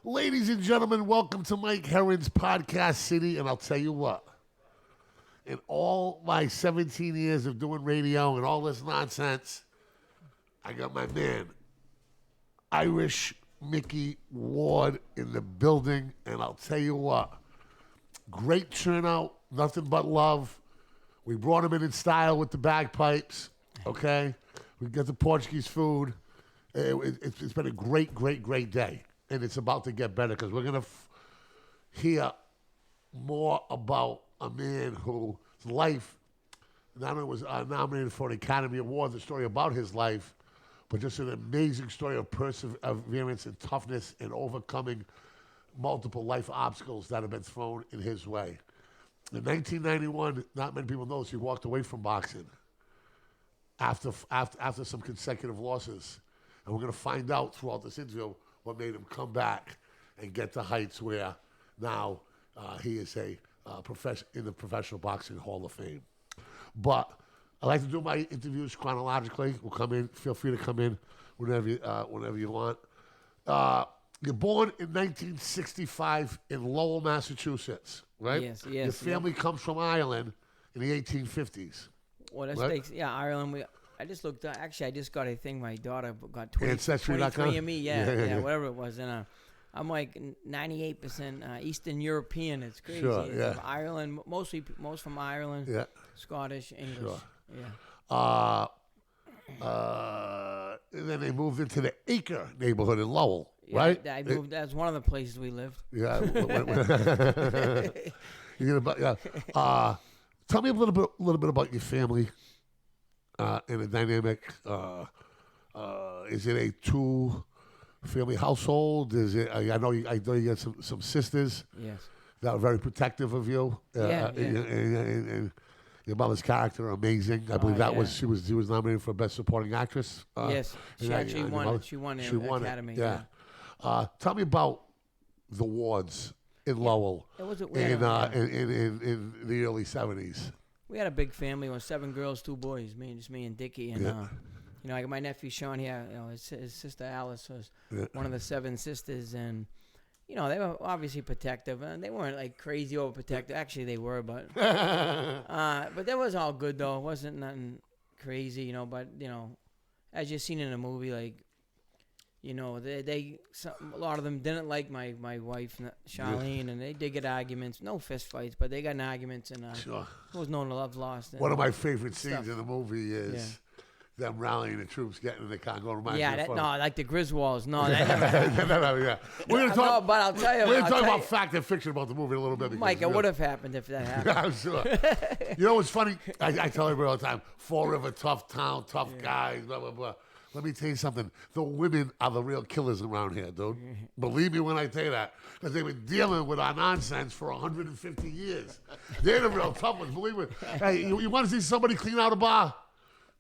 Ladies and gentlemen, welcome to Mike Herren's Podcast City. And I'll tell you what, in all my 17 years of doing radio and all this nonsense, I got my man, Irish Micky Ward, in the building. And I'll tell you what, great turnout, nothing but love. We brought him in style with the bagpipes, okay? We got the Portuguese food. It's been a great, great, great day. And it's about to get better because we're going to hear more about a man whose life not only was nominated for an Academy Award, the story about his life, but just an amazing story of perseverance and toughness and overcoming multiple life obstacles that have been thrown in his way. In 1991, not many people know this, he walked away from boxing after some consecutive losses. And we're going to find out throughout this interview what made him come back and get to heights where now he is in the Professional Boxing Hall of Fame. But I like to do my interviews chronologically. We'll come in. Feel free to come in whenever you want. You're born in 1965 in Lowell, Massachusetts, right? Yes. Your family comes from Ireland in the 1850s. Well, that's right? Ireland. I just looked. Actually, I just got a thing. My daughter got Ancestry.com? 23andMe. Yeah, whatever it was. And I'm like 98% Eastern European. It's crazy. Sure, yeah. From Ireland, most from Ireland. Yeah. Scottish, English. Sure. Yeah. And then they moved into the Acre neighborhood in Lowell, Yeah, right? I moved. That's one of the places we lived. Yeah. Tell me a little bit about your family and the dynamic. Is it a two-family household? Is it? I know you got some sisters. Yes. That are very protective of you. Yeah. And your mother's character, amazing. I believe she was nominated for Best Supporting Actress. Yes, she actually won. She won the Academy. Yeah. Tell me about the wards in Lowell. It was in the early 70s. We had a big family. It was 7 girls, 2 boys. Me and Dickie. And I got my nephew Sean here. His sister Alice was one of the 7 sisters, and they were obviously protective, and they weren't like crazy overprotective. Actually, they were, but that was all good though. It wasn't nothing crazy, But as you've seen in the movie, like a lot of them didn't like my wife Charlene, and they did get arguments. No fist fights, but they got in arguments, and sure. There was no love lost. One of my favorite scenes in the movie is them rallying the troops, getting in the car, going to like the Griswolds. No, that never. no, yeah. We're gonna talk. But I'll tell you. We're gonna talk about fact and fiction about the movie a little bit. Mike, it would have happened if that happened. I'm sure. You know what's funny? I tell everybody all the time, Fall River, tough town, tough guys, blah, blah, blah. Let me tell you something. The women are the real killers around here, dude. Believe me when I tell you that. Because they've been dealing with our nonsense for 150 years. They're the real tough ones, believe me. Hey, you want to see somebody clean out a bar?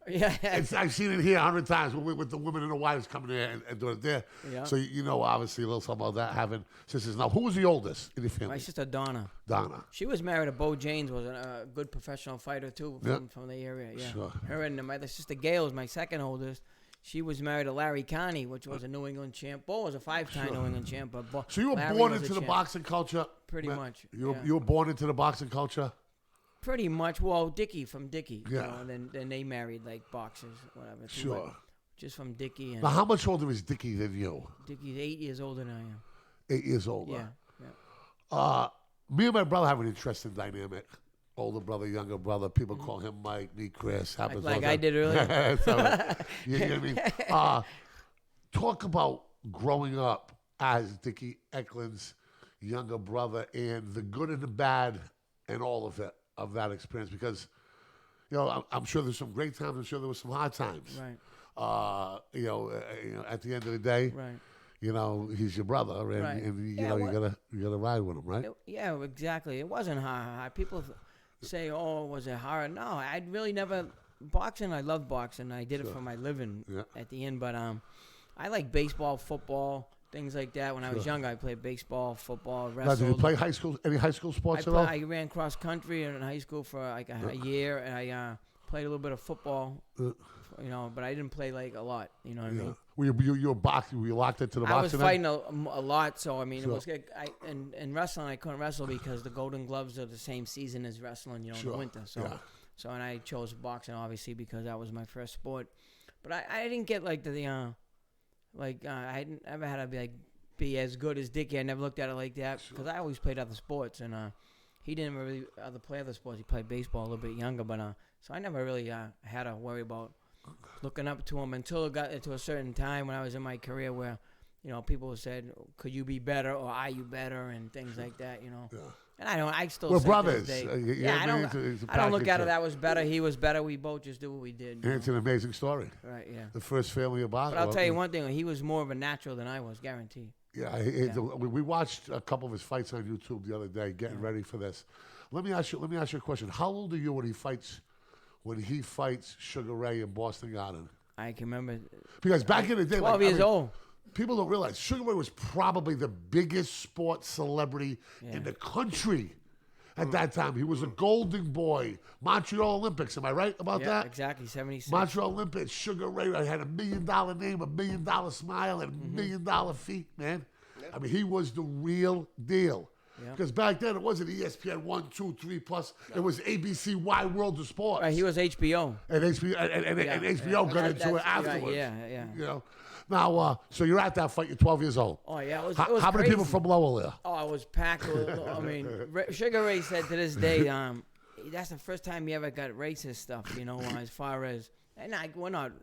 Yeah. I've seen it here 100 times with the women and the wives coming there and doing it there. Yeah. So, obviously, a little something about that, having sisters. Now, who was the oldest in your family? My sister Donna. Donna. She was married to Bo James, was a good professional fighter, too, from the area. Yeah. Sure. Her and my sister Gail was my second oldest. She was married to Larry Carney, which was a New England champ. Bo was a 5-time New England champ. But so you were Larry born was into a the champ. boxing culture? Pretty much. You were born into the boxing culture? Pretty much. Well, Dickie from Dickie. Yeah. And then they married like boxers, whatever. Sure. But just from Dickie. And Now, how much older is Dickie than you? Dickie's 8 years older than I am. 8 years older. Yeah. Me and my brother have an interesting dynamic. Older brother, younger brother. People call him Mike, me Chris. Happens Like all the I time. did earlier. So, you know what I mean? Talk about growing up as Dickie Eklund's younger brother and the good and the bad and all of it, of that experience. Because, I'm sure there's some great times. I'm sure there was some hard times. Right. At the end of the day, Right. He's your brother, and, Right. and you Yeah, gotta ride with him, right? Yeah, exactly. It wasn't hard. People say, "Oh, was it hard?" No, I really never boxing. I love boxing. I did it for my living at the end. But I like baseball, football, things like that. When I was younger, I played baseball, football, Now, wrestled. did you play high school? Any high school sports at all? I ran cross country in high school for like a year, and I played a little bit of football, but I didn't play like a lot. You know what I mean? Were you were boxing? Were you locked into the boxing? I was fighting a lot, so I mean, Sure. it was good. In wrestling, I couldn't wrestle because the Golden Gloves are the same season as wrestling, in the winter. So, and I chose boxing obviously because that was my first sport. But I didn't get like I hadn't ever had to be as good as Dickie. I never looked at it like that because I always played other sports, and he didn't really play other sports. He played baseball a little bit younger, but so I never really had to worry about looking up to him until it got to a certain time when I was in my career where, people said, "Could you be better?" or "Are you better?" and things like that. Yeah. And I still We're say brothers. to this day, I don't look at it that was better. He was better. We both just did what we did. It's an amazing story. Right, yeah. The first family of boxing. But I'll tell you one thing: he was more of a natural than I was, guaranteed. Yeah, we watched a couple of his fights on YouTube the other day, getting ready for this. Let me ask you a question. How old are you when he fights Sugar Ray in Boston Garden? I can remember. Because back in the day, 12 years old. People don't realize Sugar Ray was probably the biggest sports celebrity in the country at that time. He was a golden boy. Montreal Olympics, am I right about that? Exactly, 76. Montreal Olympics, Sugar Ray had $1 million name, $1 million smile, and $1 million feet, man. I mean, he was the real deal. Because back then it wasn't ESPN 1, 2, 3 plus. It was ABC Wide World of Sports. Right, he was HBO. And HBO got into it afterwards. Yeah. Now, so you're at that fight. You're 12 years old. Oh yeah, it was How many crazy. people from Lowell there? Oh, it was packed. I mean, Sugar Ray said to this day, that's the first time he ever got racist stuff. As far as, and we're not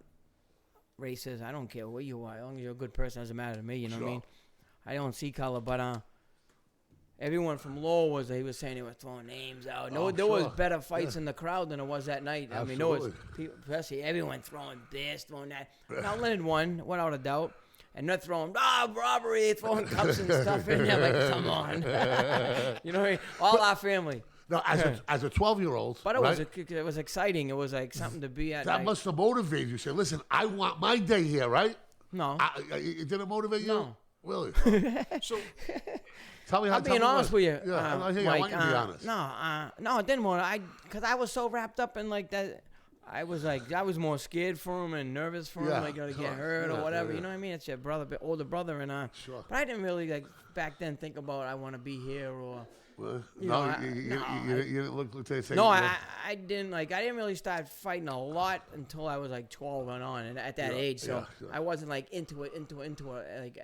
racist. I don't care what you are, as long as you're a good person. It doesn't matter to me. You know what I mean? I don't see color, but everyone from Lowell he was saying they were throwing names out. There was better fights in the crowd than it was that night. Absolutely. I mean, there was people, especially everyone throwing this, throwing that. Now Leonard won, without a doubt. And they're throwing, robbery, throwing cups and stuff in there. Like, come on. You know what I mean? All our family. No, as a 12-year-old, but it was exciting. It was like something to be at. That must have motivated you. Say, listen, I want my day here, right? No. It didn't motivate you? No. Really? So, tell me how. I'm being honest with you. Yeah, I want you to be honest. No, it didn't matter. Because I was so wrapped up in like that. I was more scared for him and nervous for him, to get hurt or whatever. You know what I mean? It's your older brother, and Sure. But I didn't really back then think about I want to be here or. Well, you didn't look to say. No, I didn't I didn't really start fighting a lot until I was 12 and on, and at that age, so I wasn't into it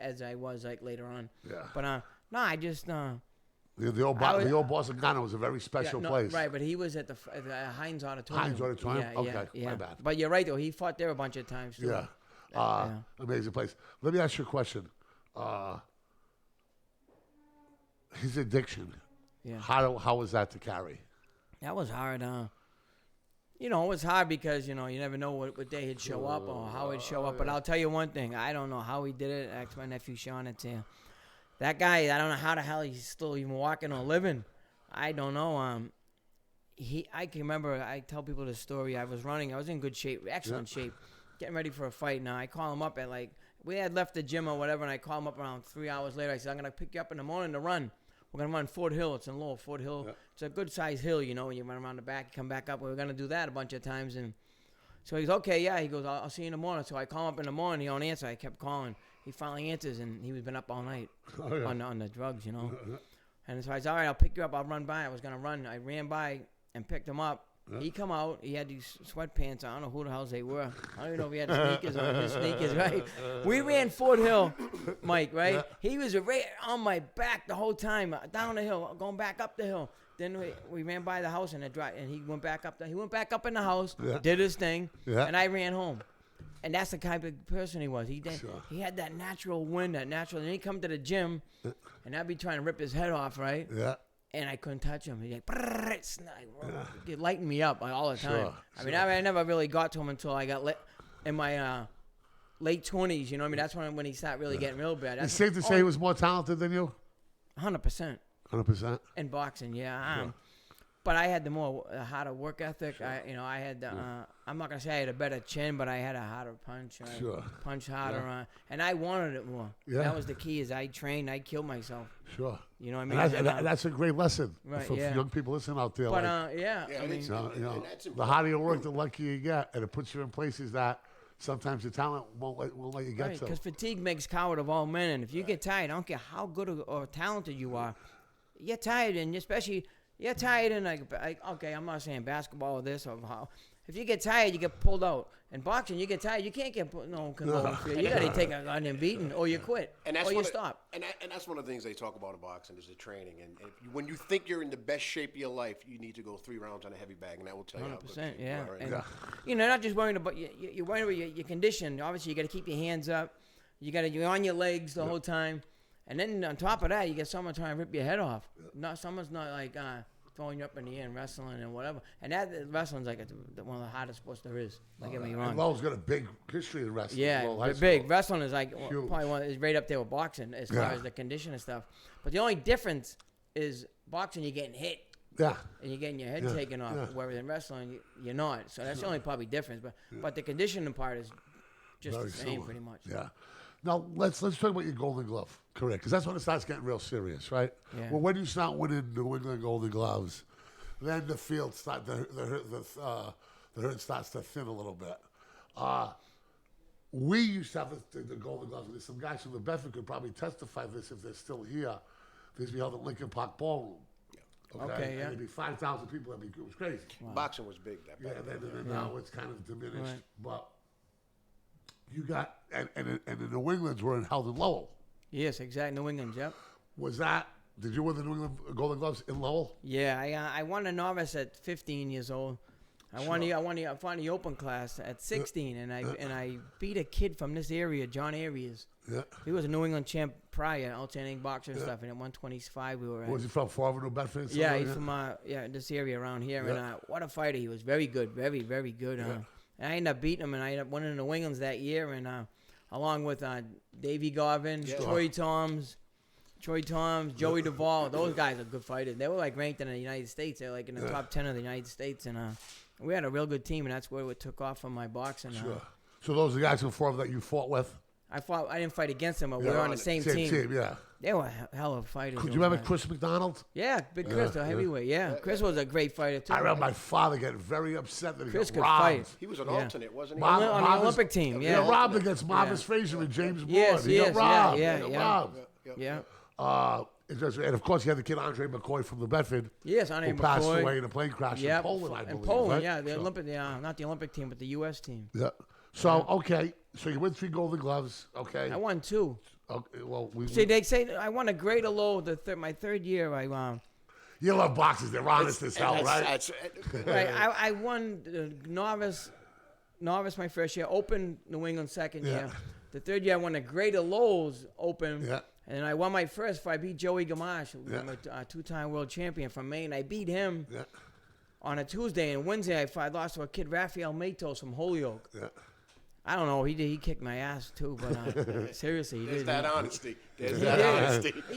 as I was later on. Yeah. But no, I just The old Boston Garden was a very special place. Right, but he was at the Heinz Auditorium. Heinz Auditorium? Okay, my bad. But you're right, though. He fought there a bunch of times, too. Yeah. Amazing place. Let me ask you a question. His addiction, how was that to carry? That was hard. It was hard because, you never know what day he'd show up or how he'd show up. But I'll tell you one thing. I don't know how he did it. Ask my nephew Sean. That guy, I don't know how the hell he's still even walking or living. I don't know. I can remember, I tell people this story. I was running. I was in good shape, excellent shape, getting ready for a fight. Now, I call him up at we had left the gym or whatever, and I call him up around 3 hours later. I said, I'm going to pick you up in the morning to run. We're going to run Fort Hill. It's in Lowell, Fort Hill. Yeah. It's a good-sized hill, when you run around the back, you come back up. We're going to do that a bunch of times. And so he's, okay, yeah. He goes, I'll see you in the morning. So I call him up in the morning. He don't answer. I kept calling. He finally answers, and he was been up all night on the drugs, And so I said, all right, I'll pick you up. I'll run by. I was going to run. I ran by and picked him up. Yeah. He come out. He had these sweatpants. I don't know who the hell they were. I don't even know if he had sneakers on. His sneakers, right? We ran Fort Hill, Mike, right? Yeah. He was right on my back the whole time, down the hill, going back up the hill. Then we ran by the house, and he went back up. He went back up in the house, did his thing, and I ran home. And that's the kind of person he was. He had that natural wind, and then he come to the gym, and I'd be trying to rip his head off, right? Yeah. And I couldn't touch him. He'd it lightened me up all the time. I mean, I never really got to him until I got in my late 20s. You know what I mean? That's when he started really getting real bad. It's safe to say he was more talented than you? 100%. 100%? In boxing, yeah. But I had the harder work ethic. Sure. I had I'm not gonna say I had a better chin, but I had a harder punch. I punched harder, and I wanted it more. Yeah. That was the key. Is I trained, I killed myself. Sure. You know what I mean? And that's a great lesson for young people listening out there. But I mean, the harder you work, the luckier you get, and it puts you in places that sometimes the talent won't let you get to. Because fatigue makes coward of all men, and if you get tired, I don't care how good or talented you are, you're tired, and especially. You're tired in okay, I'm not saying basketball or this or how. If you get tired, you get pulled out. In boxing, you get tired, you can't get put. No, you got to take a goddamn beating, or you quit, or you stop. And that's one of the things they talk about in boxing is the training. And when you think you're in the best shape of your life, you need to go 3 rounds on a heavy bag, and that will tell you. 100%, yeah. And, not just worrying about you're worrying about your condition. Obviously, you got to keep your hands up. You're on your legs the whole time. And then on top of that, you get someone trying to rip your head off. Someone's not like throwing you up in the air and wrestling and whatever. And that wrestling's like one of the hardest sports there is. Don't get me wrong. And Lowell's got a big history in wrestling. Yeah, big. Wrestling is like probably is right up there with boxing as far as the condition and stuff. But the only difference is boxing, you're getting hit. Yeah. And you're getting your head taken off. Yeah. Whereas in wrestling, you're not. So that's the only probably difference. But the conditioning part is just the same pretty much. Yeah. Now, let's talk about your Golden Glove career, because that's when it starts getting real serious, right? Yeah. Well, when you start winning New England Golden Gloves, then the field the herd starts to thin a little bit. We used to have the Golden Gloves. There's some guys from the Bedford could probably testify to this if they're still here. These be held at Lincoln Park Ballroom. Okay, and there'd be 5,000 people. It was crazy. Wow. Boxing was big. And now it's kind of diminished, right. But. You got and the New Englands were held in Lowell. Yes, exactly. New England, yep. Did you win the New England Golden Gloves in Lowell? Yeah, I won a novice at 15 years old. I won the open class at 16, and I beat a kid from this area, John Arias. Yeah. He was a New England champ prior, alternating boxer and stuff, and at 125 we were at. Was he from Far New Bedford? Yeah, he's from this area around here, and what a fighter he was. Very good, very, very good. And I ended up beating him, and I ended up winning the New Englands that year, and along with Davey Garvin, Troy Toms, Joey Duvall. Those guys are good fighters. They were like ranked in the United States. They're like in the top 10 of the United States, and we had a real good team, and that's where it took off from my boxing. Sure. So those are the guys from Far that you fought with? I didn't fight against them, but we were on the same team. Yeah. They were hell of fighters. Could you remember Chris McDonald? Yeah, Big Chris, the heavyweight. Yeah, Chris was a great fighter too. I remember my father getting very upset that Chris he could got robbed. Fight. He was an alternate, wasn't he? On the Olympic team. Yeah, he got robbed against Marvis Frazier and James Broad. Yes, he got robbed. Yeah. And of course, you had the kid Andre McCoy from the Bedford. Yes, Andre who McCoy. passed away in a plane crash in Poland, I believe. In Poland, right? yeah, the Olympic, not the Olympic team, but the U.S. team. Yeah. So so you win 3 Golden Gloves. Okay. I won 2. Okay. Well, they say I won a great or low my third year. You love boxers. They're honest as hell, right? Right. I won the novice my first year, Open New England second year. The third year I won the Greater Lowell's Open. Yeah. And I won my first fight. I beat Joey Gamache, who was a 2-time world champion from Maine. I beat him on a Tuesday, and Wednesday I lost to a kid, Rafael Matos from Holyoke. Yeah. I don't know. He kicked my ass too, but seriously, he did. There's that honesty. He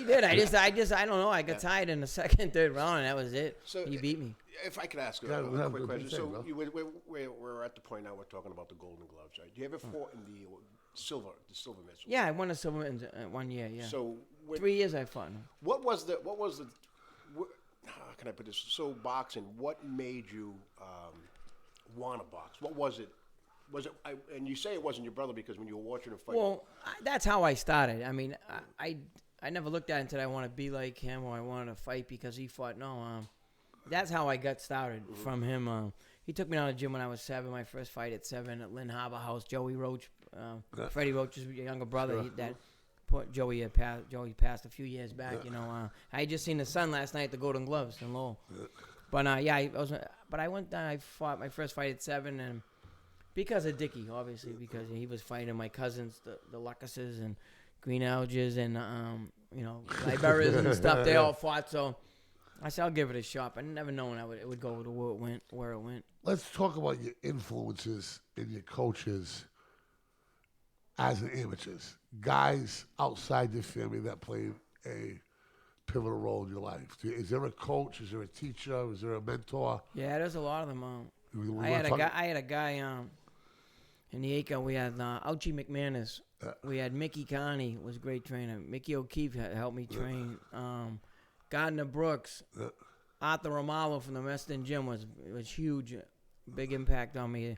did. I don't know. I got tired in the second, third round, and that was it. So he beat me. If I could ask a quick question. So we're at the point now we're talking about the Golden Gloves, right? Do you ever fought in the silver medal? Yeah, I won a silver in 1 year. Yeah. So 3 years I fought. What was the? How can I put this? So boxing. What made you want to box? What was it? And you say it wasn't your brother because when you were watching him fight. Well, that's how I started. I mean, I never looked at it until I want to be like him or I wanted to fight because he fought. No, that's how I got started from him. He took me down to the gym when I was 7. My first fight at 7 at Lynn Harbor House. Joey Roach, Freddie Roach's younger brother. Joey passed a few years back. I had just seen the son last night at the Golden Gloves in Lowell. But I went down. I fought my first fight at 7 and. Because of Dickie, obviously, because he was fighting my cousins, the Luckases and Green Alges and, Liberas and stuff. They all fought, so I said, I'll give it a shot. I never known it would go to where it went. Let's talk about your influences and your coaches as an amateurs. Guys outside your family that played a pivotal role in your life? Is there a coach? Is there a teacher? Is there a mentor? Yeah, there's a lot of them. We I wanna talk- had a guy in the Acre. We had Ouchie McManus. We had Micky Connie, was a great trainer. Mickey O'Keefe helped me train. Gardner Brooks. Arthur Romalo from the Western Gym was huge, big impact on me.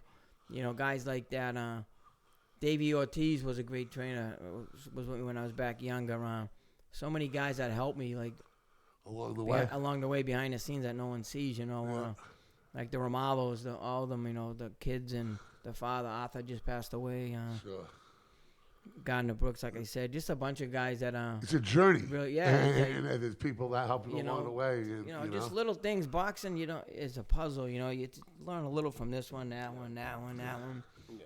You know, guys like that. Davey Ortiz was a great trainer. Was when I was back younger. So many guys that helped me, like along the way behind the scenes that no one sees. You know, like the Romalos, all of them. You know, the kids and the father. Arthur just passed away. Sure. Gardner Brooks, like I said, just a bunch of guys that it's a journey. Really, yeah. And there's people that help you along the way. And, you know, just little things. Boxing, is a puzzle. You know, you learn a little from this one, that one,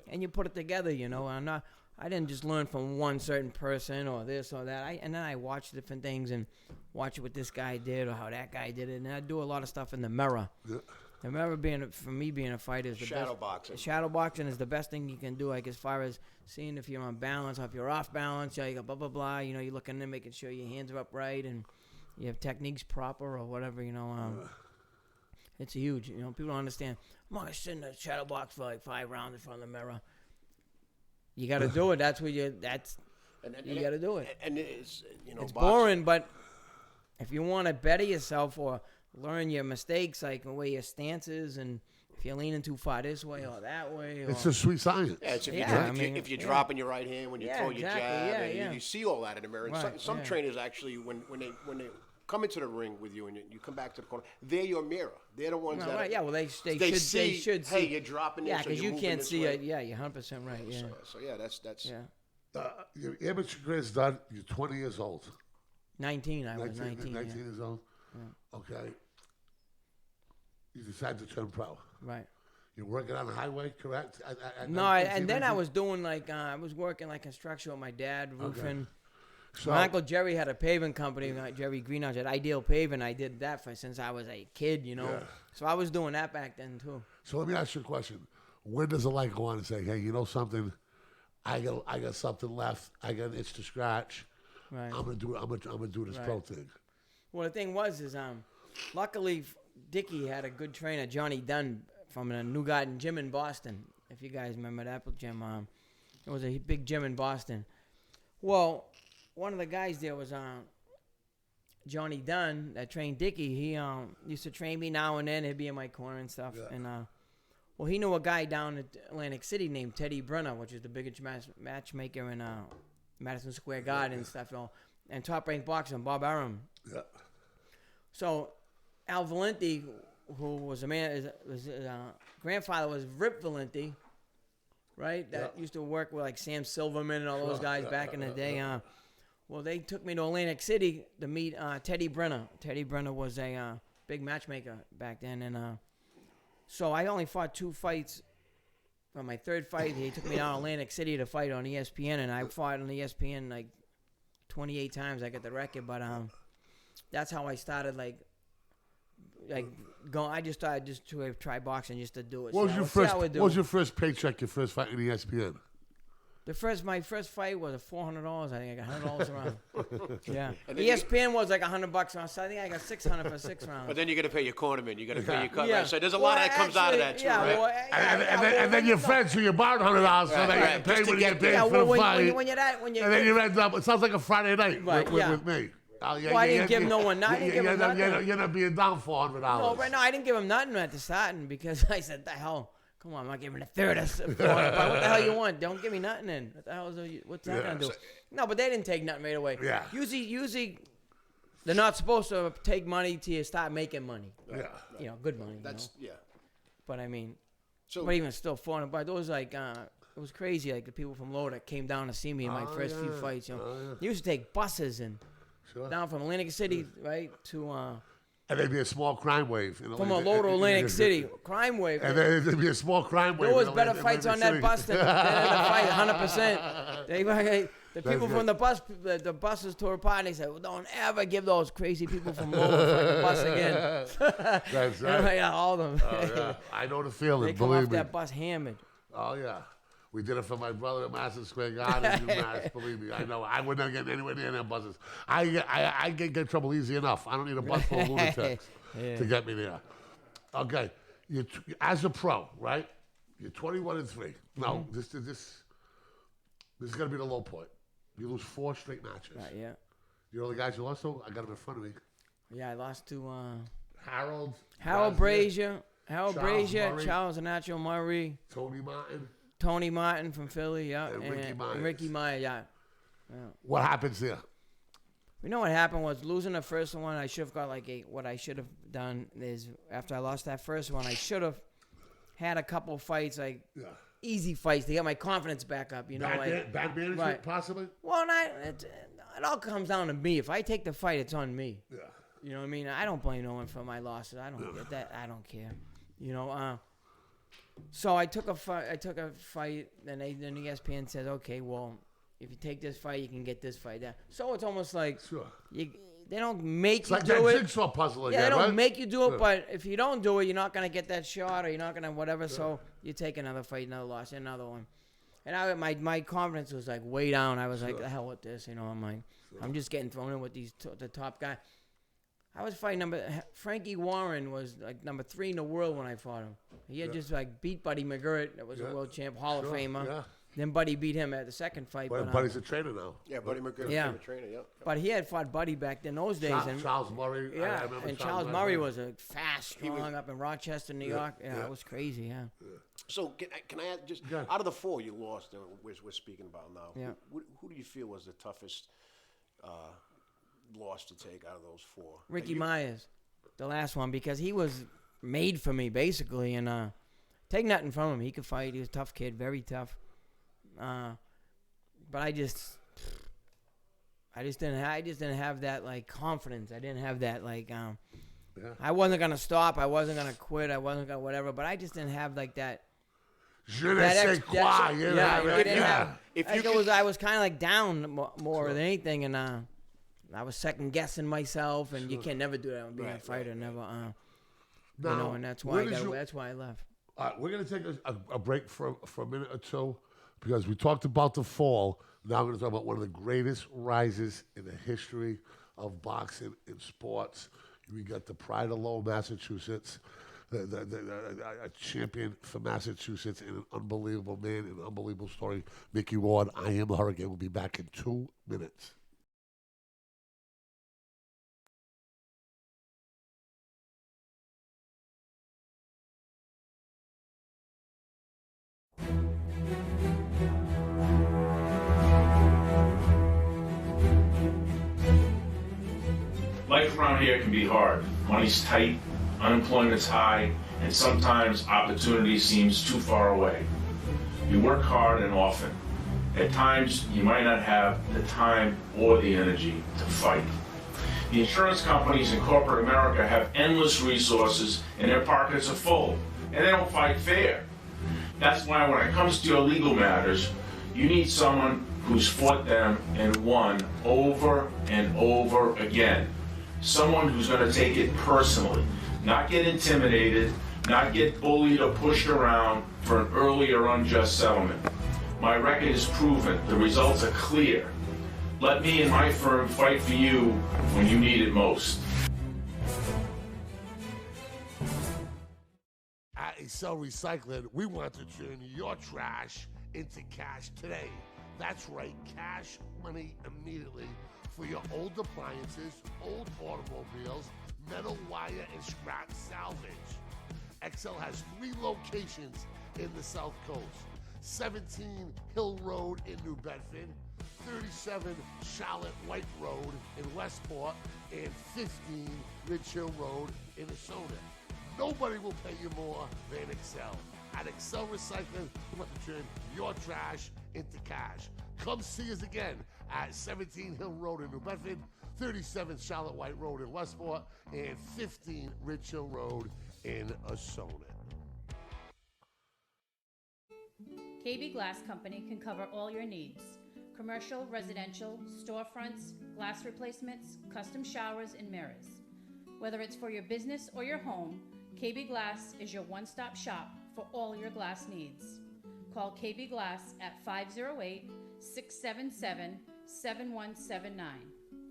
and you put it together. You know, I didn't just learn from one certain person or this or that. And then I watch different things and watch what this guy did or how that guy did it. And I do a lot of stuff in the mirror. Yeah. The mirror being a fighter is the shadow best. Boxing. Shadow boxing is the best thing you can do. Like as far as seeing if you're on balance, or if you're off balance. You go blah blah blah. You know, you're looking in, making sure your hands are upright and you have techniques proper or whatever. You know, it's huge. You know, people don't understand. I'm not gonna sit in the shadow box for like 5 rounds in front of the mirror. You got to do it. That's what you. You got to do it. And it's it's boring, but if you want to better yourself or learn your mistakes, like the way your stance is, and if you're leaning too far this way or that way. It's a sweet science. Yeah, it's if you're dropping your right hand when you throw your jab, and you see all that in the mirror. And some trainers actually, when they come into the ring with you and you come back to the corner, they're your mirror. They're the ones that. Right, yeah, well, they should see. Hey, you're dropping this. Yeah, because you can't see it. Yeah, you're 100% right. Yeah. So yeah, that's. Yeah. Your amateur career's done. You're 20 years old. 19. I was 19. 19 years old. Yeah. Okay. You decided to turn pro. Right. You're working on the highway, correct? And then I was doing I was working like construction with my dad, roofing. Okay. So, my Uncle Jerry had a paving company, Jerry Greenhouse at Ideal Paving. I did that since I was a kid, you know. Yeah. So I was doing that back then too. So let me ask you a question: when does a light go on and say, "Hey, you know something? I got something left. I got an itch to scratch. Right. I'm gonna do this pro thing." Well, the thing was luckily Dickie had a good trainer, Johnny Dunn, from a New Garden gym in Boston. If you guys remember that gym, it was a big gym in Boston. Well, one of the guys there was Johnny Dunn that trained Dickie. He used to train me now and then. He'd be in my corner and stuff. Yeah. And well, he knew a guy down at Atlantic City named Teddy Brenner, which is the biggest matchmaker in Madison Square Garden and stuff. You know, and Top Rank Boxing, Bob Arum. Yeah. So Al Valenti, who was grandfather was Rip Valenti, right? That used to work with like Sam Silverman and all those guys back in the day. Well, they took me to Atlantic City to meet Teddy Brenner. Teddy Brenner was a big matchmaker back then, and so I only fought 2 fights. On my 3rd fight, he took me down to Atlantic City to fight on ESPN, and I fought on ESPN like 28 times. I got the record, but that's how I started like going. I just started just to try boxing just to do it. What was your first paycheck? Your first fight in ESPN? My first fight was $400. I think I got $100 around. Yeah. ESPN was like $100 so I think I got $600 for 6 rounds. But then you got to pay your cornerman. You got to pay your cut. Yeah. Right? So there's a lot that comes out of that too, right? Well, and then your friends who you borrowed $100 so they pay when you get paid for the fight. And then you end up. It sounds like a Friday night with me. Well, I didn't give no one nothing. You're not being down $400. No, I didn't give him nothing at the starting because I said, the hell. Come on, I'm not giving a third of $400. What the hell you want? Don't give me nothing then. What the hell what's that going to do? No, but they didn't take nothing right away. Yeah. Usually they're not supposed to take money till you start making money. Yeah. You know, good money. But I mean, but even still $400. It was like, it was crazy. Like the people from Lowell that came down to see me in my first few fights. You know, they used to take buses and down from Atlantic City, right, to and there'd be a small crime wave. From Lowell to Atlantic City. Crime wave. And there'd be a small crime wave. There was better fights on that bus than the fight, 100%. The people from the buses tore apart, and they said, well, don't ever give those crazy people from Lowell the bus again. That's right. Yeah, all of them. Oh, yeah. I know the feeling, they come off that bus hammered. Oh, yeah. We did it for my brother at Madison Square Garden in Mass. Believe me, I know. I would not get anywhere near them buses. I get in trouble easy enough. I don't need a bus full of lunatics to get me there. Okay, as a pro, right? You're 21-3. No, this is gonna be the low point. You lose 4 straight matches. Right, yeah. You know the guys you lost to? I got them in front of me. Yeah, I lost to Harold Brazier, Murray. Charles Anacho Murray, Tony Martin from Philly, yeah, and Ricky Myers, yeah. What happens there? You know what happened was losing the first one. I should have got what I should have done is after I lost that first one, I should have had a couple fights, easy fights to get my confidence back up. You know, bad management, possibly. Well, it all comes down to me. If I take the fight, it's on me. Yeah. You know what I mean? I don't blame no one for my losses. I don't get that. I don't care. You know. So I took a fight. Then ESPN says, okay, well, if you take this fight, you can get this fight. So it's almost like they don't make you do it. It's like that jigsaw puzzle again, they don't right? make you do it, but if you don't do it, you're not gonna get that shot, or you're not gonna whatever. So you take another fight, another loss, another one. And my confidence was like way down. I was like, the hell with this, you know. I'm like, I'm just getting thrown in with the top guy. I was fighting Frankie Warren was like number 3 in the world when I fought him. He had just like beat Buddy McGirt, that was a world champ, Hall of Famer. Yeah. Then Buddy beat him at the second fight. But Buddy's a trainer now. Yeah, Buddy McGirt became a trainer, But he had fought Buddy back in those days. Charles Murray. Yeah, and Charles Murray was a fast, strong up in Rochester, New York. Yeah, it was crazy, So can I add, just out of the 4 you lost, we're speaking about now, who do you feel was the toughest loss to take out of those 4? Ricky Myers, the last one, because he was made for me, basically, and take nothing from him. He could fight. He was a tough kid, very tough. But I just didn't have that like confidence. I didn't have that like I wasn't gonna stop. I wasn't gonna quit. I wasn't gonna whatever. But I just didn't have like that. Je ne sais quoi. I was kind of like down more than anything, and I was second guessing myself, and you can never do that when being a fighter. Never. You know, and that's why that's why I left. We're gonna take a break for a minute or two. Because we talked about the fall, now I'm going to talk about one of the greatest rises in the history of boxing in sports. We got the pride of Lowell, Massachusetts, a champion for Massachusetts, and an unbelievable man, an unbelievable story. Micky Ward, I Am the Hurricane. We'll be back in 2 minutes. Life around here can be hard. Money's tight, unemployment's high, and sometimes opportunity seems too far away. You work hard and often. At times, you might not have the time or the energy to fight. The insurance companies in corporate America have endless resources and their pockets are full, and they don't fight fair. That's why when it comes to your legal matters, you need someone who's fought them and won over and over again. Someone who's going to take it personally, not get intimidated, not get bullied or pushed around for an early or unjust settlement. My record is proven. The results are clear. Let me and my firm fight for you when you need it most. At Excel Recycling, we want to turn your trash into cash today. That's right, cash money immediately for your old appliances, old automobiles, metal wire, and scrap salvage. Excel has 3 locations in the South Coast. 17 Hill Road in New Bedford, 37 Charlotte White Road in Westport, and 15 Ridge Hill Road in Asona. Nobody will pay you more than Excel. At Excel Recycling, we want to turn your trash into cash. Come see us again at 17 Hill Road in New Bedford, 37 Charlotte White Road in Westport, and 15 Ridge Hill Road in Asona. KB Glass Company can cover all your needs. Commercial, residential, storefronts, glass replacements, custom showers, and mirrors. Whether it's for your business or your home, KB Glass is your one-stop shop for all your glass needs. Call KB Glass at 508-677-7179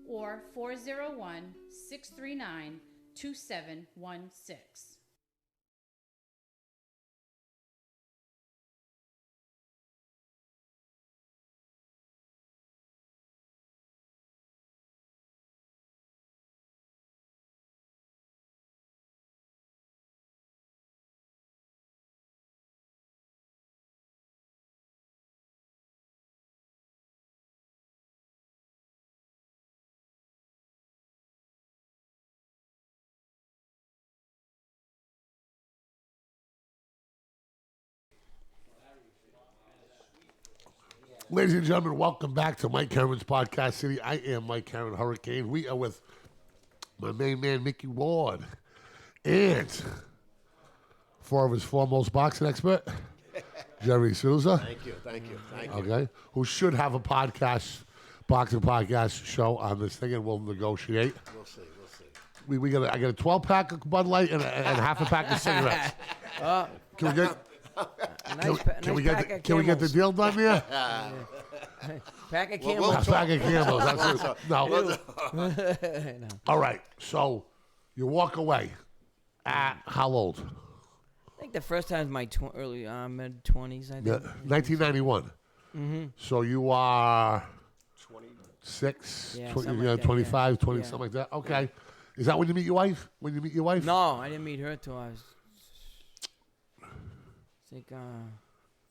or 401-639-2716. Ladies and gentlemen, welcome back to Mike Herren's Podcast City. I am Mike Herren, Hurricane. We are with my main man, Micky Ward, and four of his foremost boxing expert, Jerry Souza. Thank you. Okay, who should have a podcast, boxing podcast show on this thing, and we'll negotiate. We'll see. I got a 12-pack of Bud Light and half a pack of cigarettes. Can we get? Can we get the deal done there? Pack of Well, Camels. we'll Pack of Campbell's. That's it. No. No. All right. So you walk away at how old? I think the first time was my early mid-20s, I think. Yeah, 1991. Mm-hmm. So you are 26. Yeah, 20, something like that, 25, 20, yeah. something like that. Okay. Is that when you meet your wife? When you meet your wife? No, I didn't meet her till I was, I think,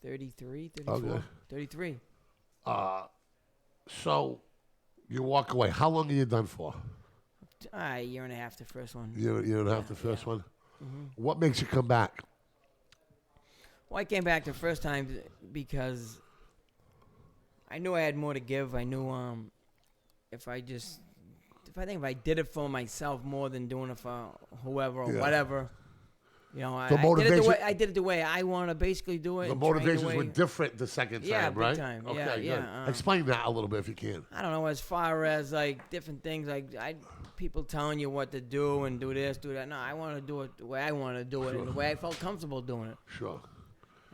33, 34, Okay. 33. So you walk away. How long are you done for? A year and a half, the first one. Year and a half, the first one. Mm-hmm. What makes you come back? Well, I came back the first time because I knew I had more to give. I knew if I did it for myself more than doing it for whoever or Yeah. whatever, you know, I did it the way I want to basically do it. The and train motivations way- were different the second time, Yeah, big right? time. Okay, Yeah, good. yeah, Explain that a little bit if you can. I don't know, as far as like different things, like people telling you what to do and do this, do that. No, I want to do it the way I want to do it and the way I felt comfortable doing it. Sure.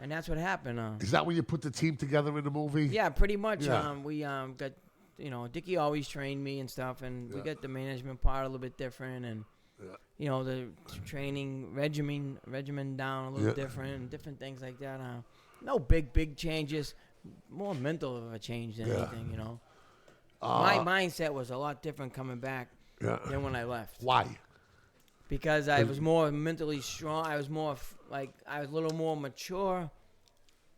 And that's what happened. Is that when you put the team together in the movie? Yeah, pretty much. Yeah. We got, Dickie always trained me and stuff, and we Yeah. got the management part a little bit different, and Yeah. the training regimen down a little Yeah. different, and different things like that. No big changes, more mental of a change than Yeah. anything. My mindset was a lot different coming back Yeah. than when I left, Why? because I was more mentally strong. I was more I was a little more mature.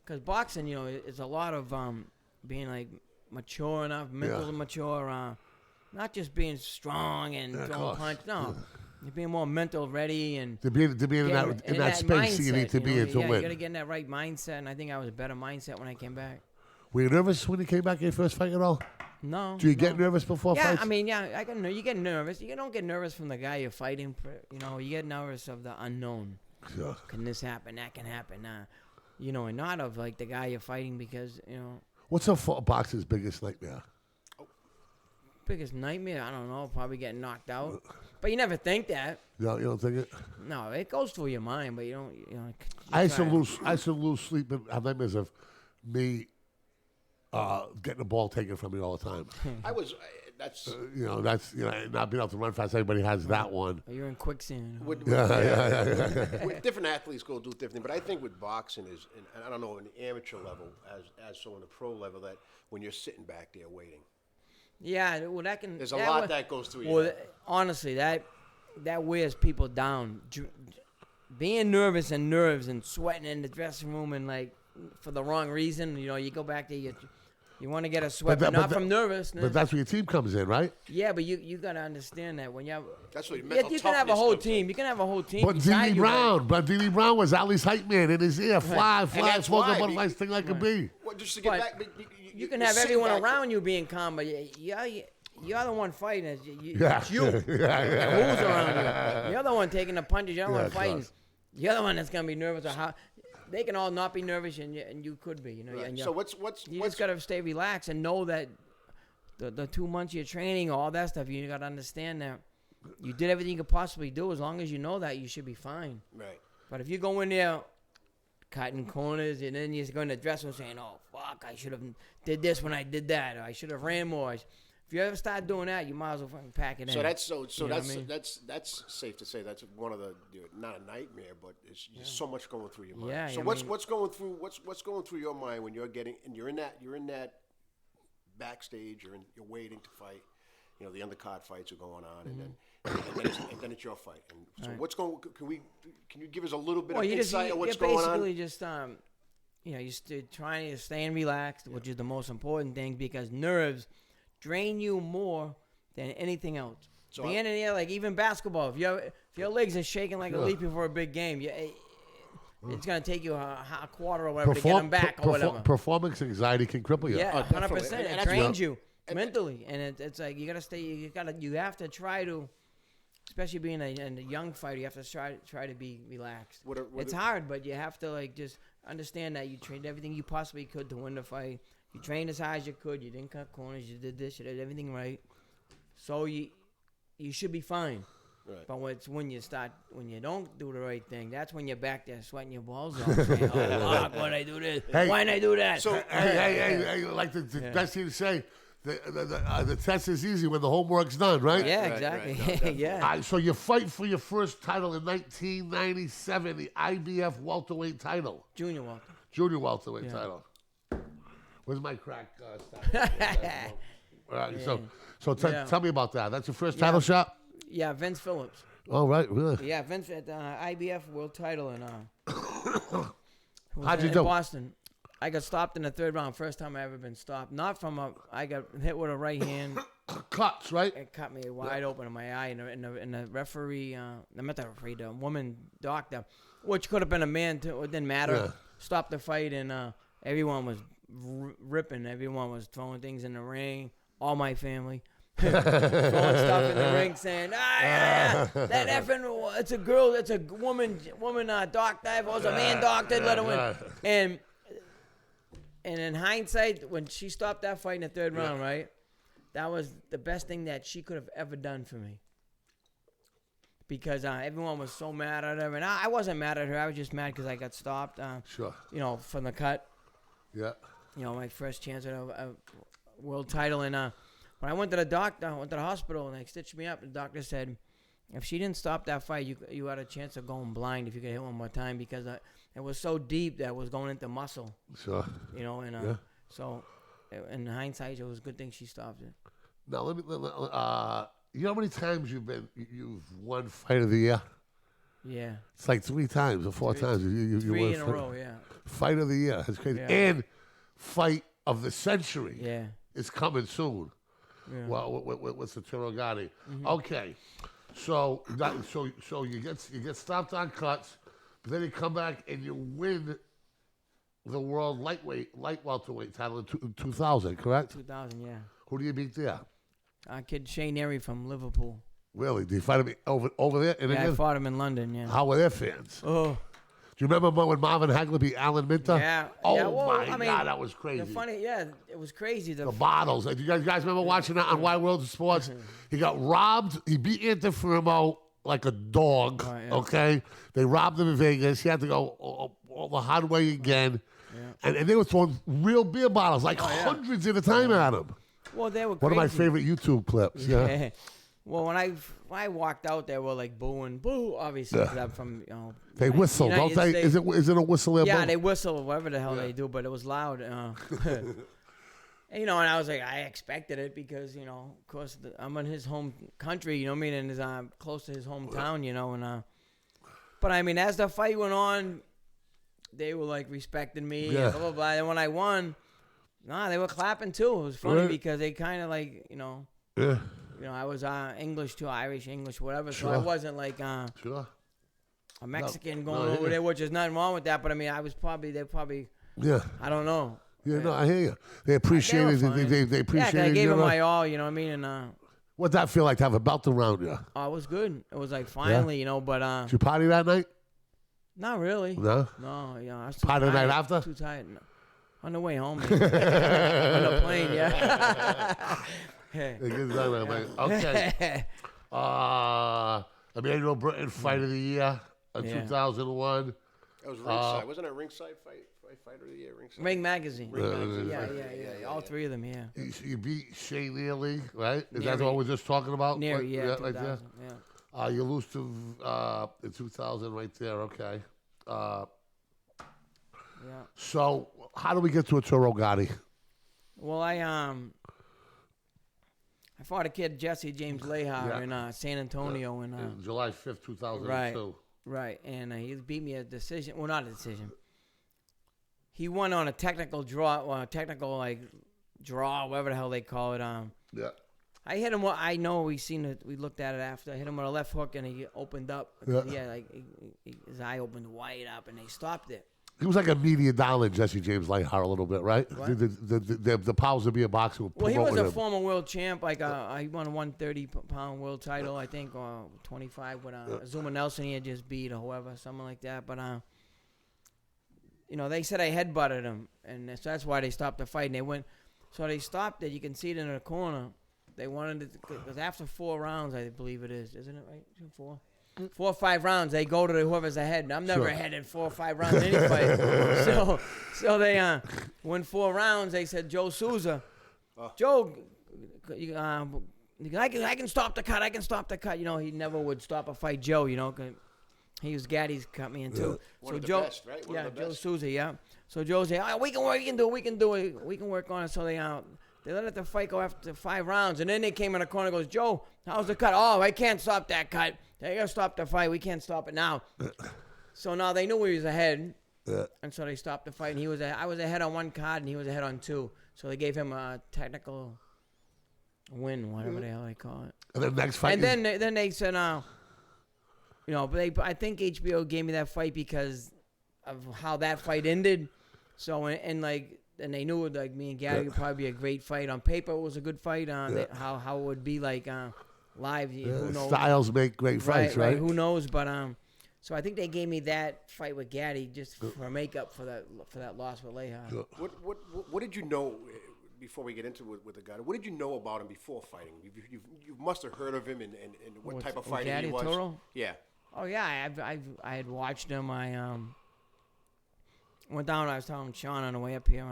Because boxing, it's a lot of being like mature enough, mentally mature, not just being strong and Yeah, of throwing course. punch. No, you're being more mental ready and To be in that space, you need to be in to You win. gotta get in that right mindset, and I think I was a better mindset when I came back. Were you nervous when you came back in your first fight at all? No. Do you no. get nervous before Yeah, fights? I mean, I can. You get nervous. You don't get nervous from the guy you're fighting. You get nervous of the unknown. Sure. Can this happen? That can happen. And not of like the guy you're fighting because What's a boxer's biggest nightmare? biggest nightmare. I don't know. Probably getting knocked out. But you never think that. You don't think it? No, it goes through your mind, but you don't. I used to lose sleep and have nightmares of me getting the ball taken from me all the time. That's That's not being able to run fast. Everybody has that one. You're in quicksand. with different athletes go do different things, but I think with boxing is, and I don't know, in the amateur level as so in the pro level, that when you're sitting back there waiting, Yeah, well, that can. there's a lot that goes through your Well, head. honestly, that wears people down. Being nervous and nerves and sweating in the dressing room and like for the wrong reason. You go back there. You want to get a sweat, but not from nervousness. But that's where your team comes in, right? Yeah, but you got to understand that when you have. That's what mental you can have a toughness whole comes in. team. You can have a whole team. But beside Dini you, Brown was Ali's hype man in his ear. Fly, And fly, that's smoke why, a butterfly's thing like a bee. Well, just to get But back, but you can you're have sitting everyone back there. around you being calm, but you're the one fighting. It's you. Yeah. And who's around you? You're the one taking the punches. You're the Yeah, one of fighting. course. You're the one that's gonna be nervous. Or how they can all not be nervous, and you could be. Right. And So what's you just gotta stay relaxed and know that the 2 months you're training, all that stuff, you gotta understand that you did everything you could possibly do. As long as you know that, you should be fine. Right. But if you go in there cutting corners and then you're going to dress room saying, "Oh fuck, I should have did this when I did that, or I should have ran more." If you ever start doing that, you might as well fucking pack it So in. that's You know what I mean? that's safe to say that's one of the not a nightmare, but it's just so much going through your mind. Yeah, So I what's mean- what's going through your mind when you're in that backstage, you're waiting to fight. You know, the undercard fights are going on, and then it's your fight. And so Right. what's going? Can you give us a little bit Well, of you just insight on what's you're going on? basically just you're trying to stay relaxed, which is the most important thing because nerves drain you more than anything else. So Being in there, like even basketball, if your legs are shaking like a leaf before a big game, it's gonna take you a quarter or whatever to get them back or whatever. Performance anxiety can cripple you. Yeah, Oh, 100%. definitely. And It that's- trains you mentally, and it's like you gotta stay. You have to try to, especially being a young fighter, you have to try to be relaxed. It's hard, but you have to like just understand that you trained everything you possibly could to win the fight. You trained as hard as you could. You didn't cut corners. You did this. You did everything right. So you should be fine. Right. But when you don't do the right thing, that's when you're back there sweating your balls off. Saying, "Oh, fuck, why'd I do this? Hey. Why'd I do that?" So Hey, like the best thing to say, the test is easy when the homework's done, right? yeah, Right, exactly. right. No, definitely. Yeah. So you fight for your first title in 1997, the IBF welterweight title, Junior Walter. junior welterweight Yeah. title. Where's my crack stuff? All right, so Yeah. tell me about that. That's your first title shot? Yeah, Vince Phillips. Oh, right, really? Yeah, Vince at the IBF world title in How'd you in do? Boston. I got stopped in the third round. First time I ever been stopped. Not from I got hit with a right hand. Cuts, right? It cut me wide open in my eye. And the referee, not the referee, the woman doctor, which could have been a man too. It didn't matter. Yeah. Stopped the fight, and everyone was ripping. Everyone was throwing things in the ring. All my family. Throwing stuff in the ring, saying, that effing, it's a girl, it's a woman doctor. If it was a man doctor, let her win. And in hindsight, when she stopped that fight in the third round, right, that was the best thing that she could have ever done for me. Because everyone was so mad at her, and I wasn't mad at her. I was just mad because I got stopped. Sure. From the cut. Yeah. My first chance at a world title, and when I went to the doctor, I went to the hospital, and they stitched me up. The doctor said, if she didn't stop that fight, you had a chance of going blind if you could hit one more time because it was so deep that it was going into muscle. Sure. So in hindsight, it was a good thing she stopped it. Now, you know how many times you've won Fight of the Year? Yeah. It's like 3 times or 4 times. You Three won in a row, yeah. Fight of the Year. That's crazy. Yeah. And Fight of the Century. Yeah. Is coming soon. Yeah. Well, what's the Tirogani? Okay, so you get stopped on cuts, but then you come back and you win the world light welterweight title in 2000, correct? 2000, yeah. Who do you beat there? Kid Shane Airy from Liverpool. Really? Did you fight him over there? In Yeah, I England? fought him in London, yeah. How were their fans? Oh. Do you remember when Marvin Hagler beat Alan Minter? Yeah. Oh yeah, well, my I mean, God, that was crazy. The funny, yeah, it was crazy. The bottles. Do you guys remember watching that on Wide World of Sports? He got robbed. He beat Interfermo like a dog. Oh, yeah. Okay, they robbed him in Vegas. He had to go all the hard way again, and they were throwing real beer bottles, like hundreds at a time at him. Well, they were crazy. One of my favorite YouTube clips. Yeah. Well, when I walked out, they were like booing, boo, obviously, because I'm from, They whistle, don't United they? States. Is it a whistle there? Yeah, Bo? they whistle, whatever the hell they do, but it was loud. And, and I was like, I expected it because, of course, I'm in his home country, what I mean, and I'm close to his hometown, and but I mean, as the fight went on, they were like respecting me, and blah, blah, blah. And when I won, they were clapping too. It was funny because they kind of like, Yeah. I was English too, Irish, English, whatever. So I wasn't like Sure. a Mexican going over there, which is nothing wrong with that. But I mean, they probably, Yeah. I don't know. Yeah, no, I hear you. They appreciated it. They appreciated Yeah, I gave you it know? my all, you know what I mean? And What'd that feel like to have a belt around you? it was good. It was like finally, but Did you party that night? not really. No? No, I was too Party the tired. night after? Too tired. No. On the way home. On the plane, yeah. Okay. Emmanuel Britton, Fight of the Year in Yeah. 2001. That was ringside. Wasn't it ringside fighter of the year? Ringside. Ring Magazine. Ring Magazine. Yeah. All three of them, yeah. You beat Shane Neely, right? Is that Neary. what we're just talking about? Near, Right- yeah, right 2000, there? yeah. You lose to in 2000 right there, okay. Yeah. So how do we get to Arturo Gatti? Well, I fought a kid, Jesse James Lehar, in San Antonio, and In July 5th, 2002. right, and he beat me a decision. Well, not a decision. He won on a technical draw, draw, whatever the hell they call it. Yeah. I hit him. I know we seen it. We looked at it after. I hit him with a left hook, and he opened up. Yeah. His eye opened wide up, and they stopped it. He was like a media darling, Jesse James Lightheart, a little bit, right? What? The powers that be a boxer were Well, he was promoting a him. former world champ. He won a 130-pound world title, I think, or 25 with Zuma Nelson. He had just beat or whoever, something like that. But they said I headbutted him, and so that's why they stopped the fight. And they went, so they stopped it. You can see it in the corner. They wanted it because after 4 rounds, I believe it is, isn't it right? 4 or 5 rounds, they go to whoever's ahead. And I'm never ahead in 4 or 5 rounds in any fight. So they win 4 rounds. They said Joe Souza, Joe, I can stop the cut. I can stop the cut. He never would stop a fight. Joe, 'cause he was Gaddy's cut me in too. One of the best, right? One yeah, of the Joe best. Souza, yeah. So Joe said, we can do it. We can work on it. So they let the fight go after 5 rounds, and then they came in the corner and goes, Joe, how's the cut? Oh, I can't stop that cut. They got to stop the fight. We can't stop it now. So now they knew he was ahead, and so they stopped the fight. And I was ahead on 1 card, and he was ahead on 2. So they gave him a technical win, whatever the hell they call it. And the next fight. And then they said, I think HBO gave me that fight because of how that fight ended. So and they knew me and Gary would probably be a great fight. On paper, it was a good fight. How it would be live, who knows? Styles make great fights, right? Who knows? But so I think they gave me that fight with Gaddy just for makeup for that loss with Lehar. What did you know before we get into it with the guy? What did you know about him before fighting? You must have heard of him and what type of fighter Gaddy he was. Toro? Yeah. Oh yeah, I had watched him. I went down. I was telling Sean on the way up here.